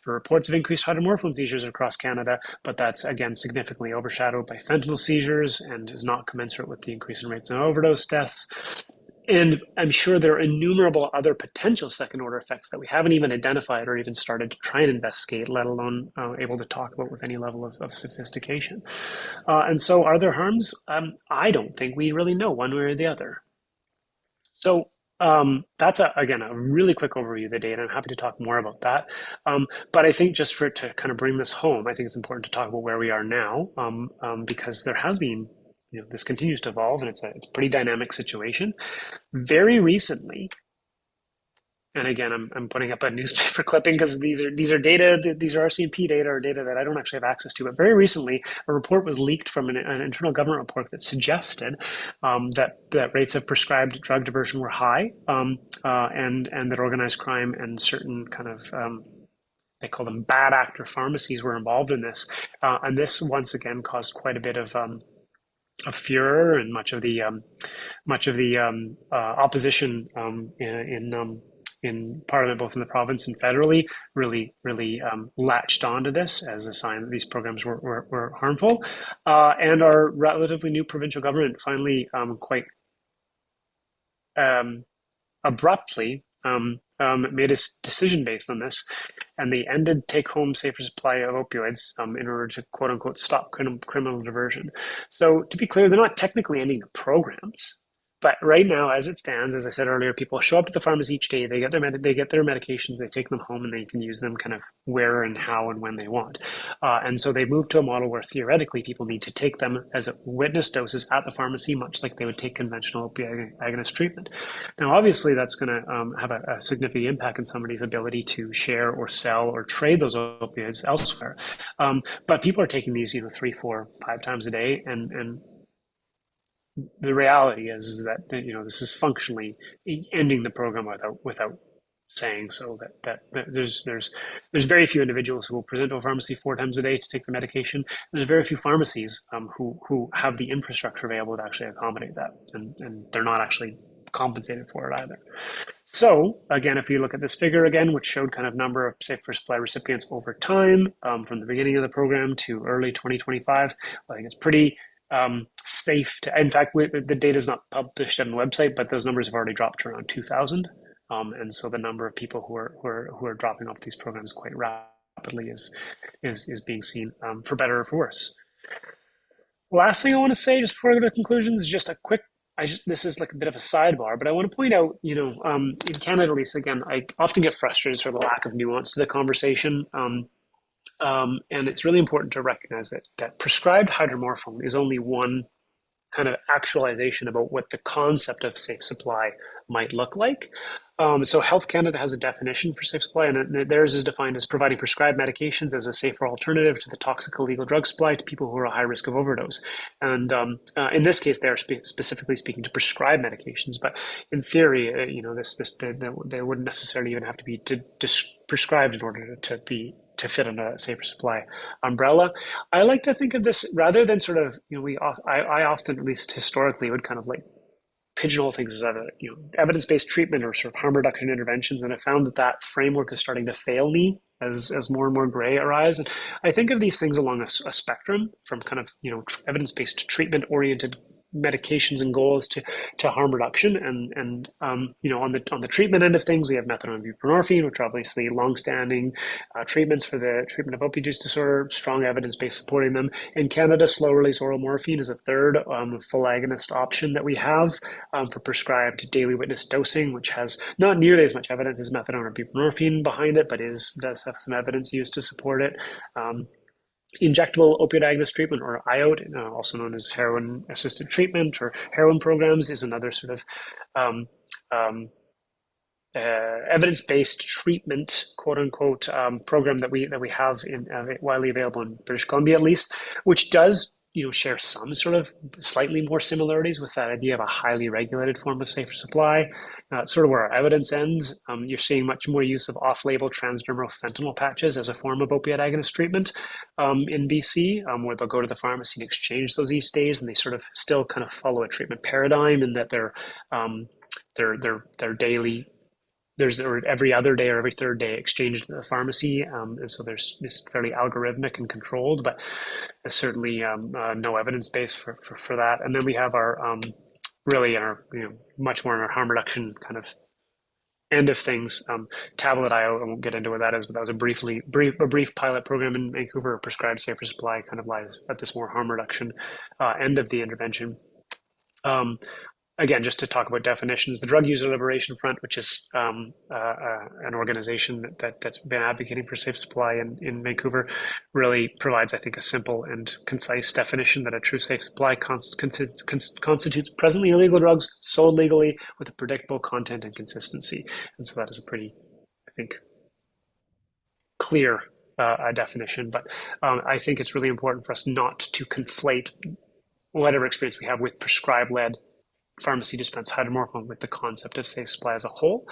For reports of increased hydromorphone seizures across Canada, but that's again significantly overshadowed by fentanyl seizures and is not commensurate with the increase in rates of overdose deaths. And I'm sure there are innumerable other potential second-order effects that we haven't even identified or even started to try and investigate, let alone able to talk about with any level of sophistication. And so are there harms? I don't think we really know one way or the other. So that's, again, a really quick overview of the data. I'm happy to talk more about that. But I think just to kind of bring this home, I think it's important to talk about where we are now because there has been, this continues to evolve, and it's a pretty dynamic situation. Very recently, and again, I'm putting up a newspaper clipping because these are data, these are RCMP data or data that I don't actually have access to. But very recently, a report was leaked from an internal government report that suggested that rates of prescribed drug diversion were high, and that organized crime and certain kind of they call them bad actor pharmacies were involved in this, and this once again caused quite a bit of furor, and much of the opposition in Parliament, both in the province and federally, really latched onto this as a sign that these programs were harmful. And our relatively new provincial government finally quite abruptly made a decision based on this, and they ended take-home safer supply of opioids in order to quote-unquote stop criminal diversion. So to be clear, they're not technically ending the programs. But right now, as it stands, as I said earlier, people show up to the pharmacy each day. They get their medications. They take them home, and they can use them kind of where and how and when they want. And so they moved to a model where theoretically people need to take them as witness doses at the pharmacy, much like they would take conventional opioid agonist treatment. Now, obviously, that's going to have a significant impact on somebody's ability to share or sell or trade those opioids elsewhere. But people are taking these, 3, 4, 5 times a day, and the reality is that this is functionally ending the program without saying so that there's very few individuals who will present to a pharmacy 4 times a day to take the medication. There's very few pharmacies who have the infrastructure available to actually accommodate that, and they're not actually compensated for it either. So again, if you look at this figure again, which showed kind of number of safe for supply recipients over time from the beginning of the program to early 2025, I think it's pretty safe to. In fact, the data is not published on the website, but those numbers have already dropped to around 2,000, and so the number of people who are dropping off these programs quite rapidly is being seen, for better or for worse. Last thing I want to say, just before I go to conclusions, is just a quick. This is like a bit of a sidebar, but I want to point out, in Canada, at least, again, I often get frustrated for the lack of nuance to the conversation. And it's really important to recognize that prescribed hydromorphone is only one kind of actualization about what the concept of safe supply might look like. So Health Canada has a definition for safe supply, and theirs is defined as providing prescribed medications as a safer alternative to the toxic illegal drug supply to people who are at high risk of overdose. And in this case, they are specifically speaking to prescribed medications, but in theory, they wouldn't necessarily even have to be prescribed in order to fit in a safer supply umbrella. I like to think of this rather than sort of, I often, at least historically, would kind of like pigeonhole things as evidence-based treatment or sort of harm reduction interventions, and I found that framework is starting to fail me as more and more gray arise. And I think of these things along a spectrum from kind of evidence-based treatment-oriented medications and goals to harm reduction, and on the treatment end of things, we have methadone and buprenorphine, which are obviously long-standing treatments for the treatment of opioid use disorder, strong evidence base supporting them. In Canada, slow-release oral morphine is a third full agonist option that we have for prescribed daily witness dosing, which has not nearly as much evidence as methadone or buprenorphine behind it, but does have some evidence used to support it. Injectable opioid agonist treatment, or IOT, also known as heroin-assisted treatment or heroin programs, is another sort of evidence-based treatment, quote unquote, program that we have widely available in British Columbia, at least, which does share some sort of slightly more similarities with that idea of a highly regulated form of safer supply. Sort of where our evidence ends. You're seeing much more use of off-label transdermal fentanyl patches as a form of opioid agonist treatment in BC, where they'll go to the pharmacy and exchange those e-stays, and they sort of still kind of follow a treatment paradigm in that they're daily. There's every other day or every third day exchanged at the pharmacy, and so it's fairly algorithmic and controlled, but there's certainly no evidence base for that. And then we have our really in our much more in our harm reduction kind of end of things. Tablet IO, I won't get into what that is, but that was a brief pilot program in Vancouver. Prescribed safer supply kind of lies at this more harm reduction end of the intervention. Again, just to talk about definitions, the Drug User Liberation Front, which is an organization that's been advocating for safe supply in Vancouver, really provides, I think, a simple and concise definition that a true safe supply constitutes presently illegal drugs sold legally with a predictable content and consistency. And so that is a pretty, I think, clear definition. But I think it's really important for us not to conflate whatever experience we have with prescribed-led pharmacy dispense hydromorphone with the concept of safe supply as a whole.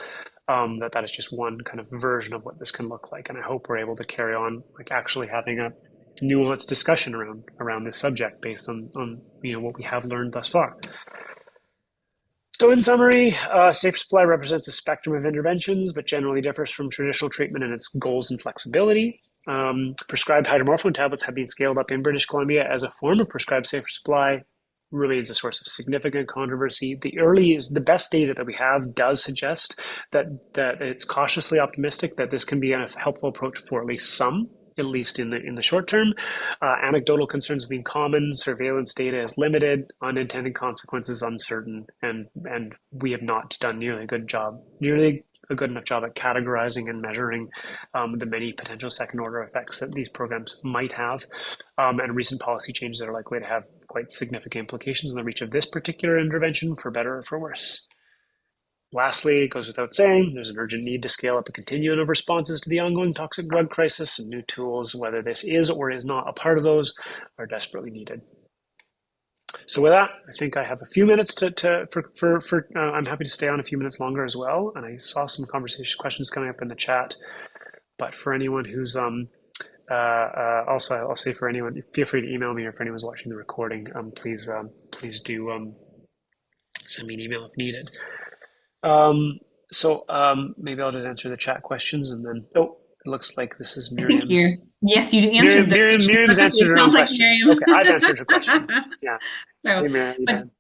That is just one kind of version of what this can look like, and I hope we're able to carry on like actually having a nuanced discussion around this subject based on what we have learned thus far. So in summary, safe supply represents a spectrum of interventions, but generally differs from traditional treatment in its goals and flexibility. Prescribed hydromorphone tablets have been scaled up in British Columbia as a form of prescribed safer supply. Remains a source of significant controversy. The best data that we have does suggest that it's cautiously optimistic that this can be a helpful approach for at least some, at least in the short term. Anecdotal concerns have been common. Surveillance data is limited. Unintended consequences uncertain, and we have not done nearly a good enough job at categorizing and measuring the many potential second order effects that these programs might have, and recent policy changes are likely to have quite significant implications on the reach of this particular intervention, for better or for worse. Lastly, it goes without saying, there's an urgent need to scale up a continuum of responses to the ongoing toxic drug crisis, and new tools, whether this is or is not a part of those, are desperately needed. So with that, I think I have a few minutes I'm happy to stay on a few minutes longer as well. And I saw some conversation questions coming up in the chat. But for anyone who's also, I'll say for anyone, feel free to email me, or for anyone's watching the recording, please do send me an email if needed. Maybe I'll just answer the chat questions, and then it looks like this is I think Miriam's. you're, yes, you answered them. Miriam's answered You her own sound like questions. Miriam. Okay, I've answered her questions. Yeah. So, Hey, Miriam, you but done?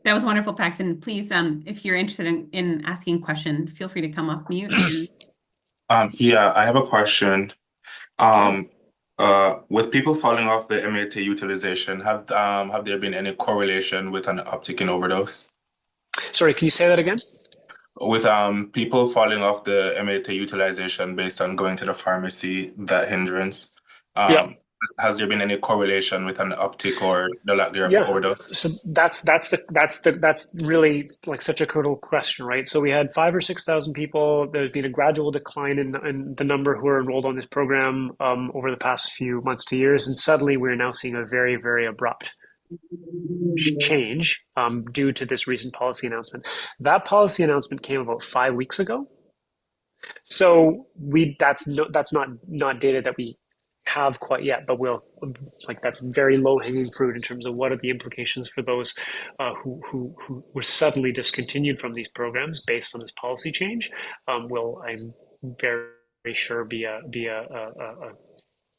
that was wonderful, Paxton. Please, if you're interested in asking a question, feel free to come off mute and Yeah, I have a question. Yeah. Um, with people falling off the MAT utilization, have there been any correlation with an uptick in overdose? Sorry, can you say that again? With people falling off the MAT utilization based on going to the pharmacy, that hindrance, Yeah. has there been any correlation with an uptick or the lack thereof Yeah. overdose? So that's really like such a critical question, right? So we had 5 or 6 thousand people. There's been a gradual decline in the number who are enrolled on this program over the past few months to years, and suddenly we're now seeing a very, very abrupt change due to this recent policy announcement. That policy announcement came about 5 weeks ago. So that's not data that we have quite yet, but that's very low hanging fruit in terms of what are the implications for those who were suddenly discontinued from these programs based on this policy change. Will I'm very sure be a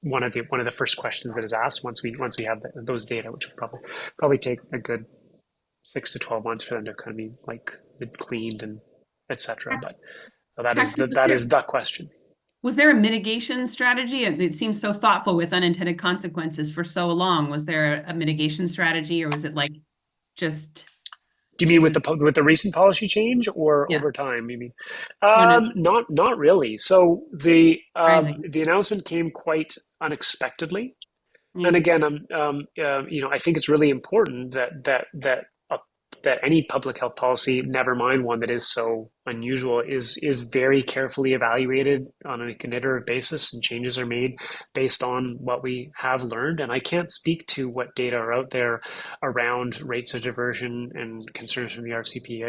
one of the first questions that is asked once we have those data, which will probably take a good 6 to 12 months for them to kind of be like cleaned and etc. But Paxton, that is the question. was there a mitigation strategy? It seems so thoughtful with unintended consequences for so long. Was there a mitigation strategy, or was it like just Do you mean with the recent policy change, or yeah, over time? You mean no, no, not really. So surprising. the announcement came quite unexpectedly, Yeah. and again, I think it's really important that any public health policy, never mind one that is so unusual, is very carefully evaluated on an iterative basis, and changes are made based on what we have learned. And I can't speak to what data are out there around rates of diversion and concerns from the RCP.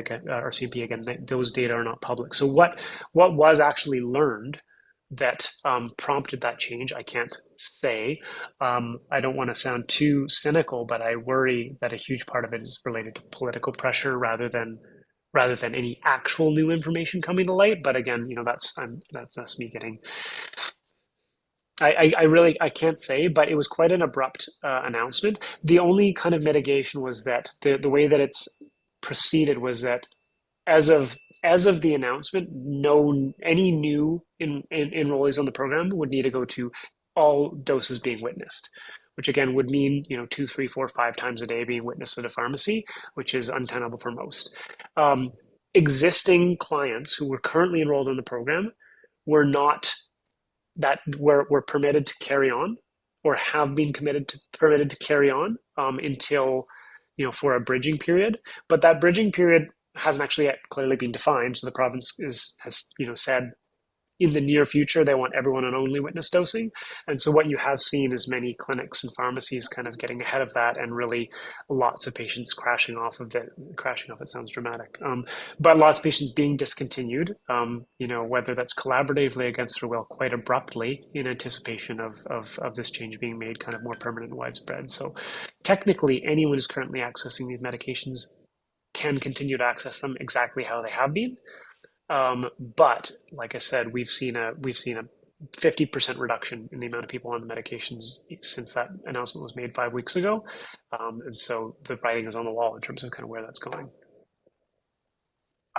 Again, those data are not public. So what was actually learned that prompted that change, I can't say. I don't want to sound too cynical, but I worry that a huge part of it is related to political pressure rather than any actual new information coming to light. But again, that's me getting. I really I can't say, but it was quite an abrupt announcement. The only kind of mitigation was that the way that it's proceeded was that as of the announcement, any new enrollees on the program would need to go to all doses being witnessed, which again would mean 2, 3, 4, 5 times a day being witnessed at a pharmacy, which is untenable for most. Existing clients who were currently enrolled in the program were not were permitted to carry on, or have been permitted to carry on until for a bridging period. But that bridging period hasn't actually yet clearly been defined. So the province has said in the near future they want everyone on only witness dosing. And so what you have seen is many clinics and pharmacies kind of getting ahead of that, and really lots of patients crashing off of it. Crashing off, it sounds dramatic, but lots of patients being discontinued, whether that's collaboratively against their will, quite abruptly, in anticipation of this change being made kind of more permanent and widespread. So technically anyone who's currently accessing these medications can continue to access them exactly how they have been. But like I said, we've seen a 50% reduction in the amount of people on the medications since that announcement was made 5 weeks ago. And so the writing is on the wall in terms of kind of where that's going.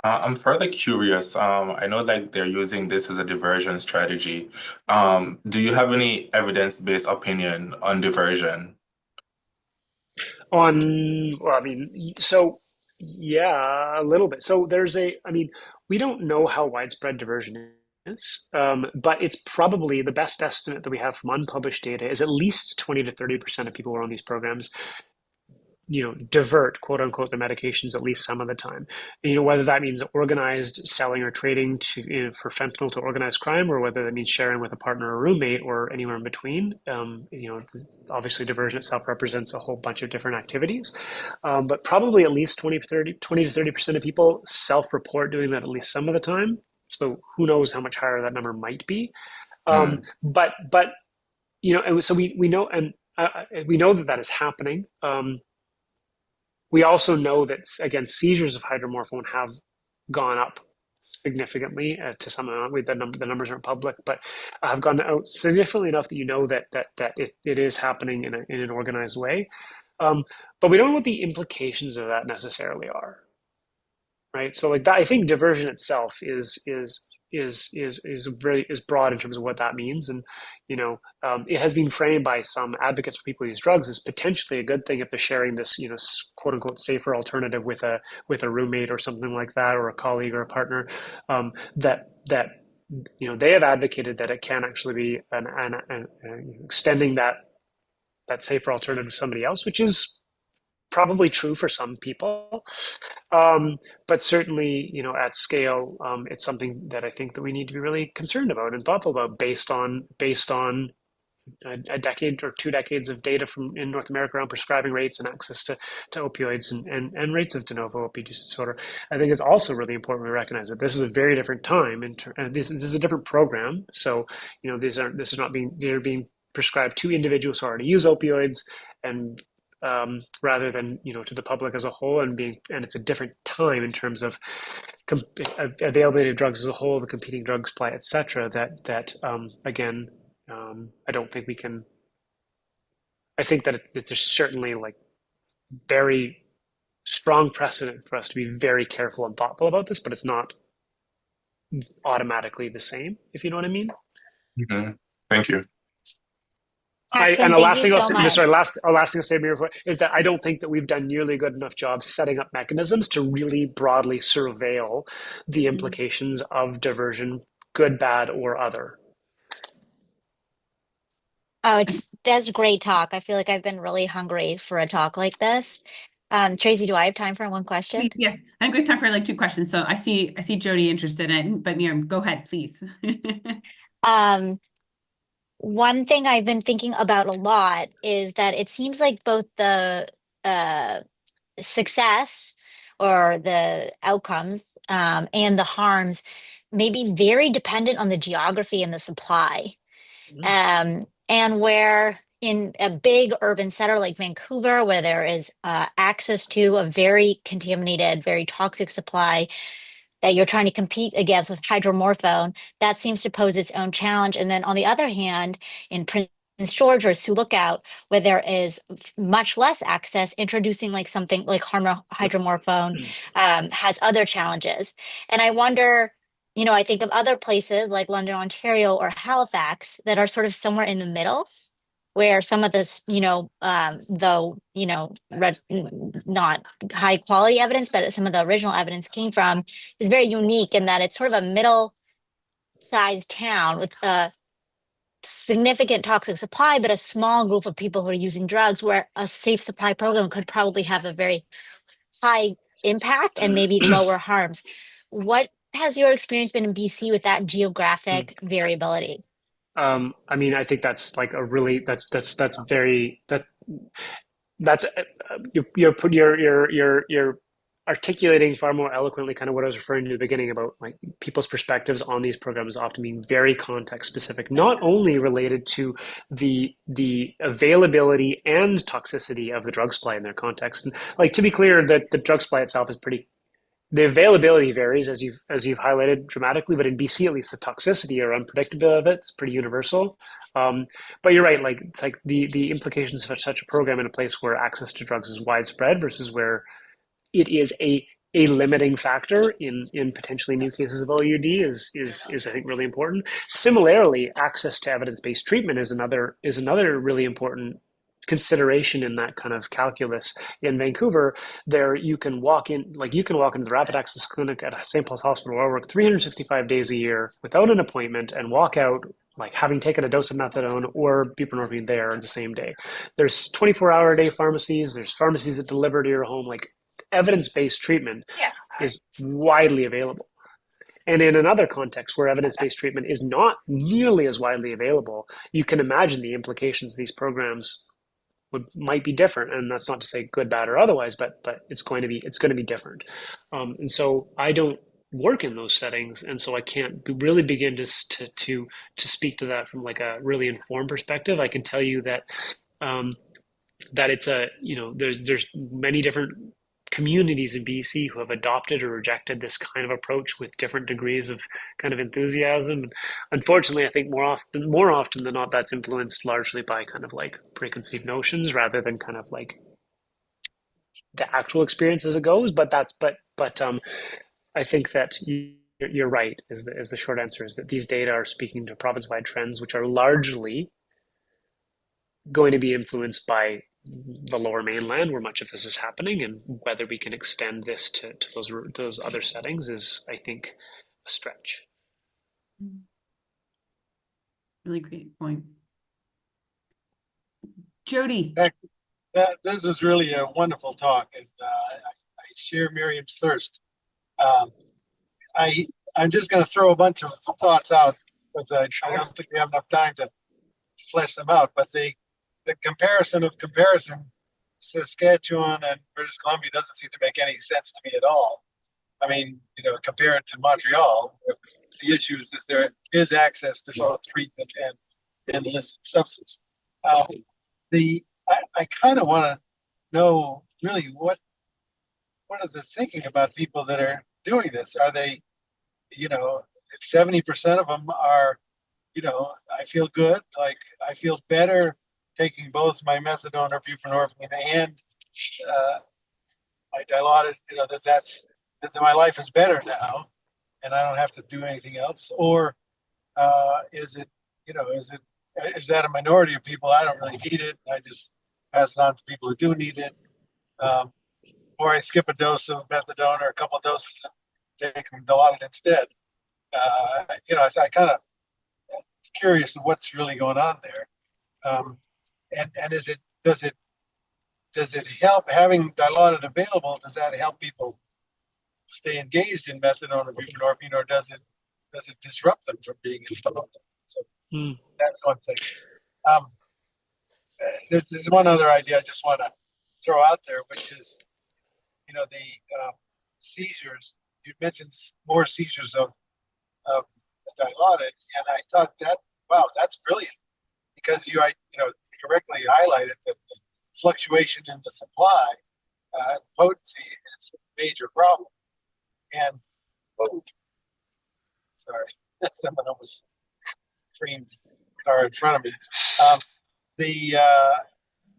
I'm further curious. I know like they're using this as a diversion strategy. Do you have any evidence-based opinion on diversion? Well, I mean, so yeah, a little bit. So we don't know how widespread diversion is, but it's probably the best estimate that we have from unpublished data is at least 20 to 30% of people who are on these programs divert, quote unquote, the medications at least some of the time. Whether that means organized selling or trading for fentanyl to organized crime, or whether that means sharing with a partner or roommate or anywhere in between. Obviously diversion itself represents a whole bunch of different activities. But probably at least 20 to 30% of people self-report doing that at least some of the time. So who knows how much higher that number might be. But and so we know, and we know that is happening. We also know that, again, seizures of hydromorphone have gone up significantly to some amount. The numbers aren't public, but have gone out significantly enough that it is happening in an organized way. But we don't know what the implications of that necessarily are, right? So like that, I think diversion itself is broad in terms of what that means, and it has been framed by some advocates for people who use drugs as potentially a good thing if they're sharing this quote unquote safer alternative with a roommate or something like that, or a colleague or a partner, that they have advocated that it can actually be an extending that safer alternative to somebody else, which is probably true for some people. But certainly, at scale, it's something that I think that we need to be really concerned about and thoughtful about based on a decade or 2 decades of data in North America around prescribing rates and access to opioids and rates of de novo opioid use disorder. I think it's also really important we recognize that this is a very different time, and this is a different program. So, these are being prescribed to individuals who already use opioids, and rather than to the public as a whole, and it's a different time in terms of availability of drugs as a whole, the competing drug supply, etc. That again, I don't think we can. I think that there's certainly like very strong precedent for us to be very careful and thoughtful about this, but it's not automatically the same, if you know what I mean. Thank you. Paxton, The thank last you thing so I'll say, much. last thing I'll say before is that I don't think that we've done nearly a good enough job setting up mechanisms to really broadly surveil the implications of diversion, good, bad, or other. Oh, that's great talk. I feel like I've been really hungry for a talk like this. Tracy, do I have time for one question? Please, yes. I think we have time for like 2 questions. So I see Jody interested in it, but Miriam, go ahead, please. Um, One thing I've been thinking about a lot is that it seems like both the uh, success or the outcomes and the harms may be very dependent on the geography and the supply. And where in a big urban center like Vancouver, where there is access to a very contaminated, very toxic supply that you're trying to compete against with hydromorphone, that seems to pose its own challenge. And then on the other hand, in Prince George or Sioux Lookout, where there is much less access, introducing like something like hydromorphone has other challenges. And I wonder, I think of other places like London, Ontario, or Halifax that are sort of somewhere in the middle, where some of this, though, not high quality evidence, but some of the original evidence came from, is very unique in that it's sort of a middle sized town with a significant toxic supply, but a small group of people who are using drugs, where a safe supply program could probably have a very high impact and maybe lower harms. What has your experience been in BC with that geographic variability? I mean, I think that's like a really you're articulating far more eloquently kind of what I was referring to at the beginning about like people's perspectives on these programs often being very context specific, not only related to the availability and toxicity of the drug supply in their context. And like, to be clear, that the drug supply itself is the availability varies as you've highlighted dramatically, but in BC at least the toxicity or unpredictability of it is pretty universal. But you're right, like it's like the implications of such a program in a place where access to drugs is widespread versus where it is a limiting factor in potentially new cases of OUD is I think really important. Similarly, access to evidence-based treatment is another really important consideration in that kind of calculus. In Vancouver, there you can walk into the rapid access clinic at St. Paul's Hospital where I work 365 days a year without an appointment and walk out like having taken a dose of methadone or buprenorphine there the same day. There's 24-hour-a-day pharmacies. There's pharmacies that deliver to your home. Like evidence-based treatment is widely available. And in another context where evidence-based treatment is not nearly as widely available, you can imagine the implications of these programs might be different. And that's not to say good, bad, or otherwise, but it's going to be different. And so I don't work in those settings, and so I can't really begin to speak to that from like a really informed perspective. I can tell you that that it's there's many different communities in BC who have adopted or rejected this kind of approach with different degrees of kind of enthusiasm. And unfortunately, I think more often than not, that's influenced largely by kind of like preconceived notions rather than kind of like the actual experience as it goes. But I think that you're right. Is the short answer, is that these data are speaking to province-wide trends, which are largely going to be influenced by the Lower Mainland, where much of this is happening, and whether we can extend this to those other settings is, I think, a stretch. Really great point. Jody. This is really a wonderful talk, and I share Miriam's thirst. I'm just going to throw a bunch of thoughts out because I don't think we have enough time to flesh them out. But the comparison of comparison, Saskatchewan and British Columbia doesn't seem to make any sense to me at all. I mean, compare it to Montreal. The issue is there is access to both treatment and illicit substance. I kind of want to know really what are the thinking about people that are doing this? Are they, if 70% of them are, I feel good, like I feel better taking both my methadone or buprenorphine and my Dilaudid, that my life is better now and I don't have to do anything else? Or is that a minority of people? I don't really need it. I just pass it on to people who do need it. Or I skip a dose of methadone or a couple of doses and take Dilaudid instead. I kind of curious of what's really going on there. And does it help having Dilaudid available? Does that help people stay engaged in methadone or buprenorphine, or does it disrupt them from being involved? So that's one thing. There's one other idea I just want to throw out there, which is, the seizures. You mentioned more seizures of Dilaudid, and I thought that's brilliant, because you correctly highlighted that the fluctuation in the supply, potency, is a major problem. And sorry, someone almost creamed car in front of me.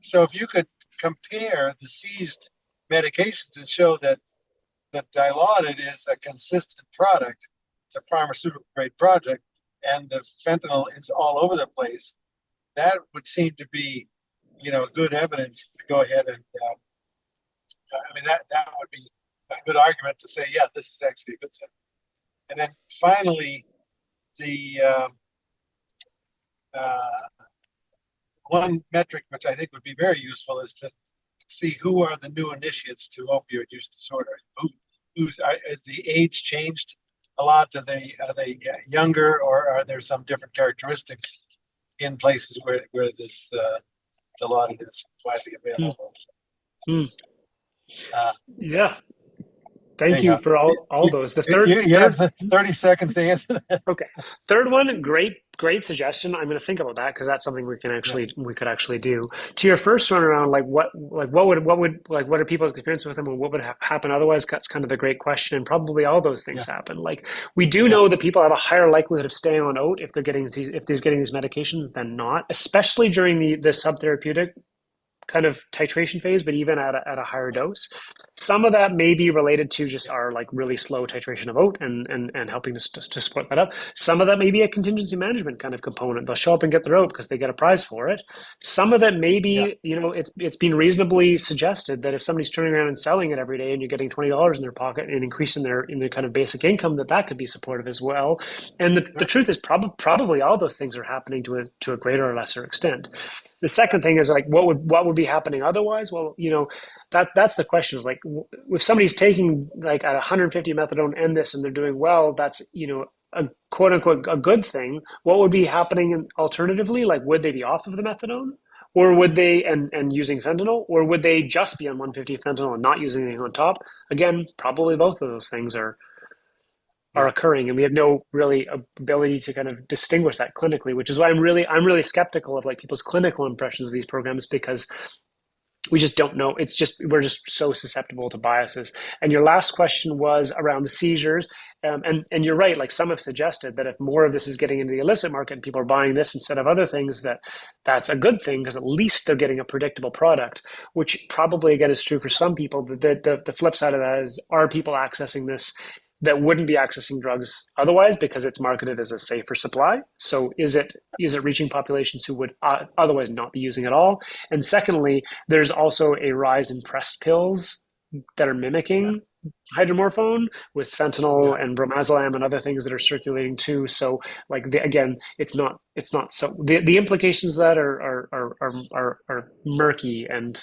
So if you could compare the seized medications and show that Dilaudid is a consistent product, it's a pharmaceutical grade product, and the fentanyl is all over the place, that would seem to be, good evidence to go ahead and, that would be a good argument to say, yeah, this is actually a good thing. And then finally, the one metric which I think would be very useful is to see who are the new initiates to opioid use disorder. Has the age changed a lot? Are they younger, or are there some different characteristics in places where this Dilaudid is widely available? Yeah. Thank you for all those. The third, you have 30 seconds to answer that. Okay. Third one, great suggestion. I'm going to think about that, because that's something we could actually do. To your first one around what are people's experience with them, and what would happen otherwise? That's kind of the great question, and probably all those things happen. Like, we do know that people have a higher likelihood of staying on OAT if they're getting these medications than not, especially during the subtherapeutic kind of titration phase, but even at a higher dose. Some of that may be related to just our like really slow titration of oat and helping to support that up. Some of that may be a contingency management kind of component. They'll show up and get their oat because they get a prize for it. Some of that may be, it's been reasonably suggested that if somebody's turning around and selling it every day and you're getting $20 in their pocket and increasing their kind of basic income, that could be supportive as well. And the truth is probably all those things are happening to a greater or lesser extent. The second thing is like, what would be happening otherwise? Well, that's the question is like, if somebody's taking like at 150 methadone and this, and they're doing well, that's, a quote unquote, a good thing. What would be happening alternatively? Like, would they be off of the methadone, or would they, and using fentanyl, or would they just be on 150 fentanyl and not using anything on top? Again, probably both of those things are occurring, and we have no really ability to kind of distinguish that clinically, which is why I'm really skeptical of like people's clinical impressions of these programs, because we just don't know. We're just so susceptible to biases. And your last question was around the seizures, and you're right. Like, some have suggested that if more of this is getting into the illicit market and people are buying this instead of other things, that's a good thing, because at least they're getting a predictable product, which probably again is true for some people. The flip side of that is, are people accessing this that wouldn't be accessing drugs otherwise because it's marketed as a safer supply? So is it reaching populations who would otherwise not be using it at all? And secondly, there's also a rise in pressed pills that are mimicking hydromorphone, with fentanyl and bromazolam and other things that are circulating too. So like, again, it's not so the implications of that are murky, and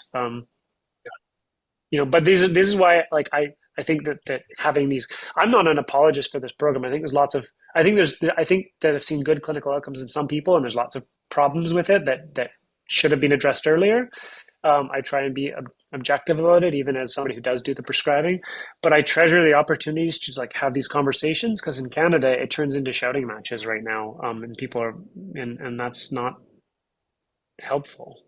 but this is why, like, I think that having these, I'm not an apologist for this program. I think I think that I've seen good clinical outcomes in some people, and there's lots of problems with it that should have been addressed earlier. I try and be objective about it, even as somebody who does do the prescribing, but I treasure the opportunities to like have these conversations, because in Canada it turns into shouting matches right now, and people are, and that's not helpful.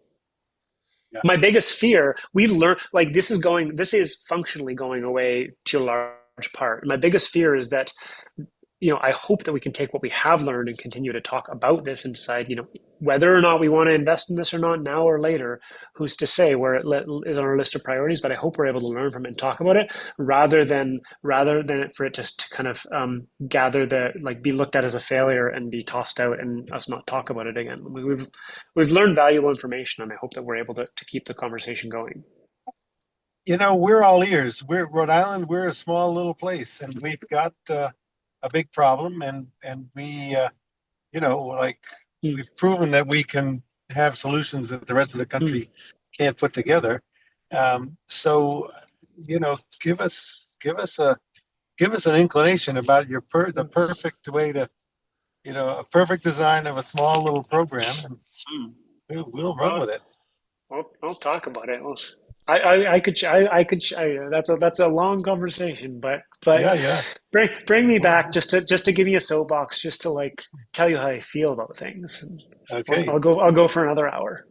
Yeah. My biggest fear, we've learned, like, this is functionally going away to a large part. My biggest fear is that, I hope that we can take what we have learned and continue to talk about this and decide, whether or not we want to invest in this or not, now or later, who's to say, where it is on our list of priorities. But I hope we're able to learn from it and talk about it, rather than for it to kind of be looked at as a failure and be tossed out and us not talk about it again. We've learned valuable information, and I hope that we're able to keep the conversation going. We're all ears. Rhode Island. We're a small little place, and we've got a big problem, and we, we've proven that we can have solutions that the rest of the country can't put together. So, give us an inclination about the perfect way to, a perfect design of a small little program, and we'll run with it. I'll talk about it. I could. That's a long conversation, but yeah. Bring me back just to give me a soapbox, just to like tell you how I feel about things. Okay. I'll go for another hour.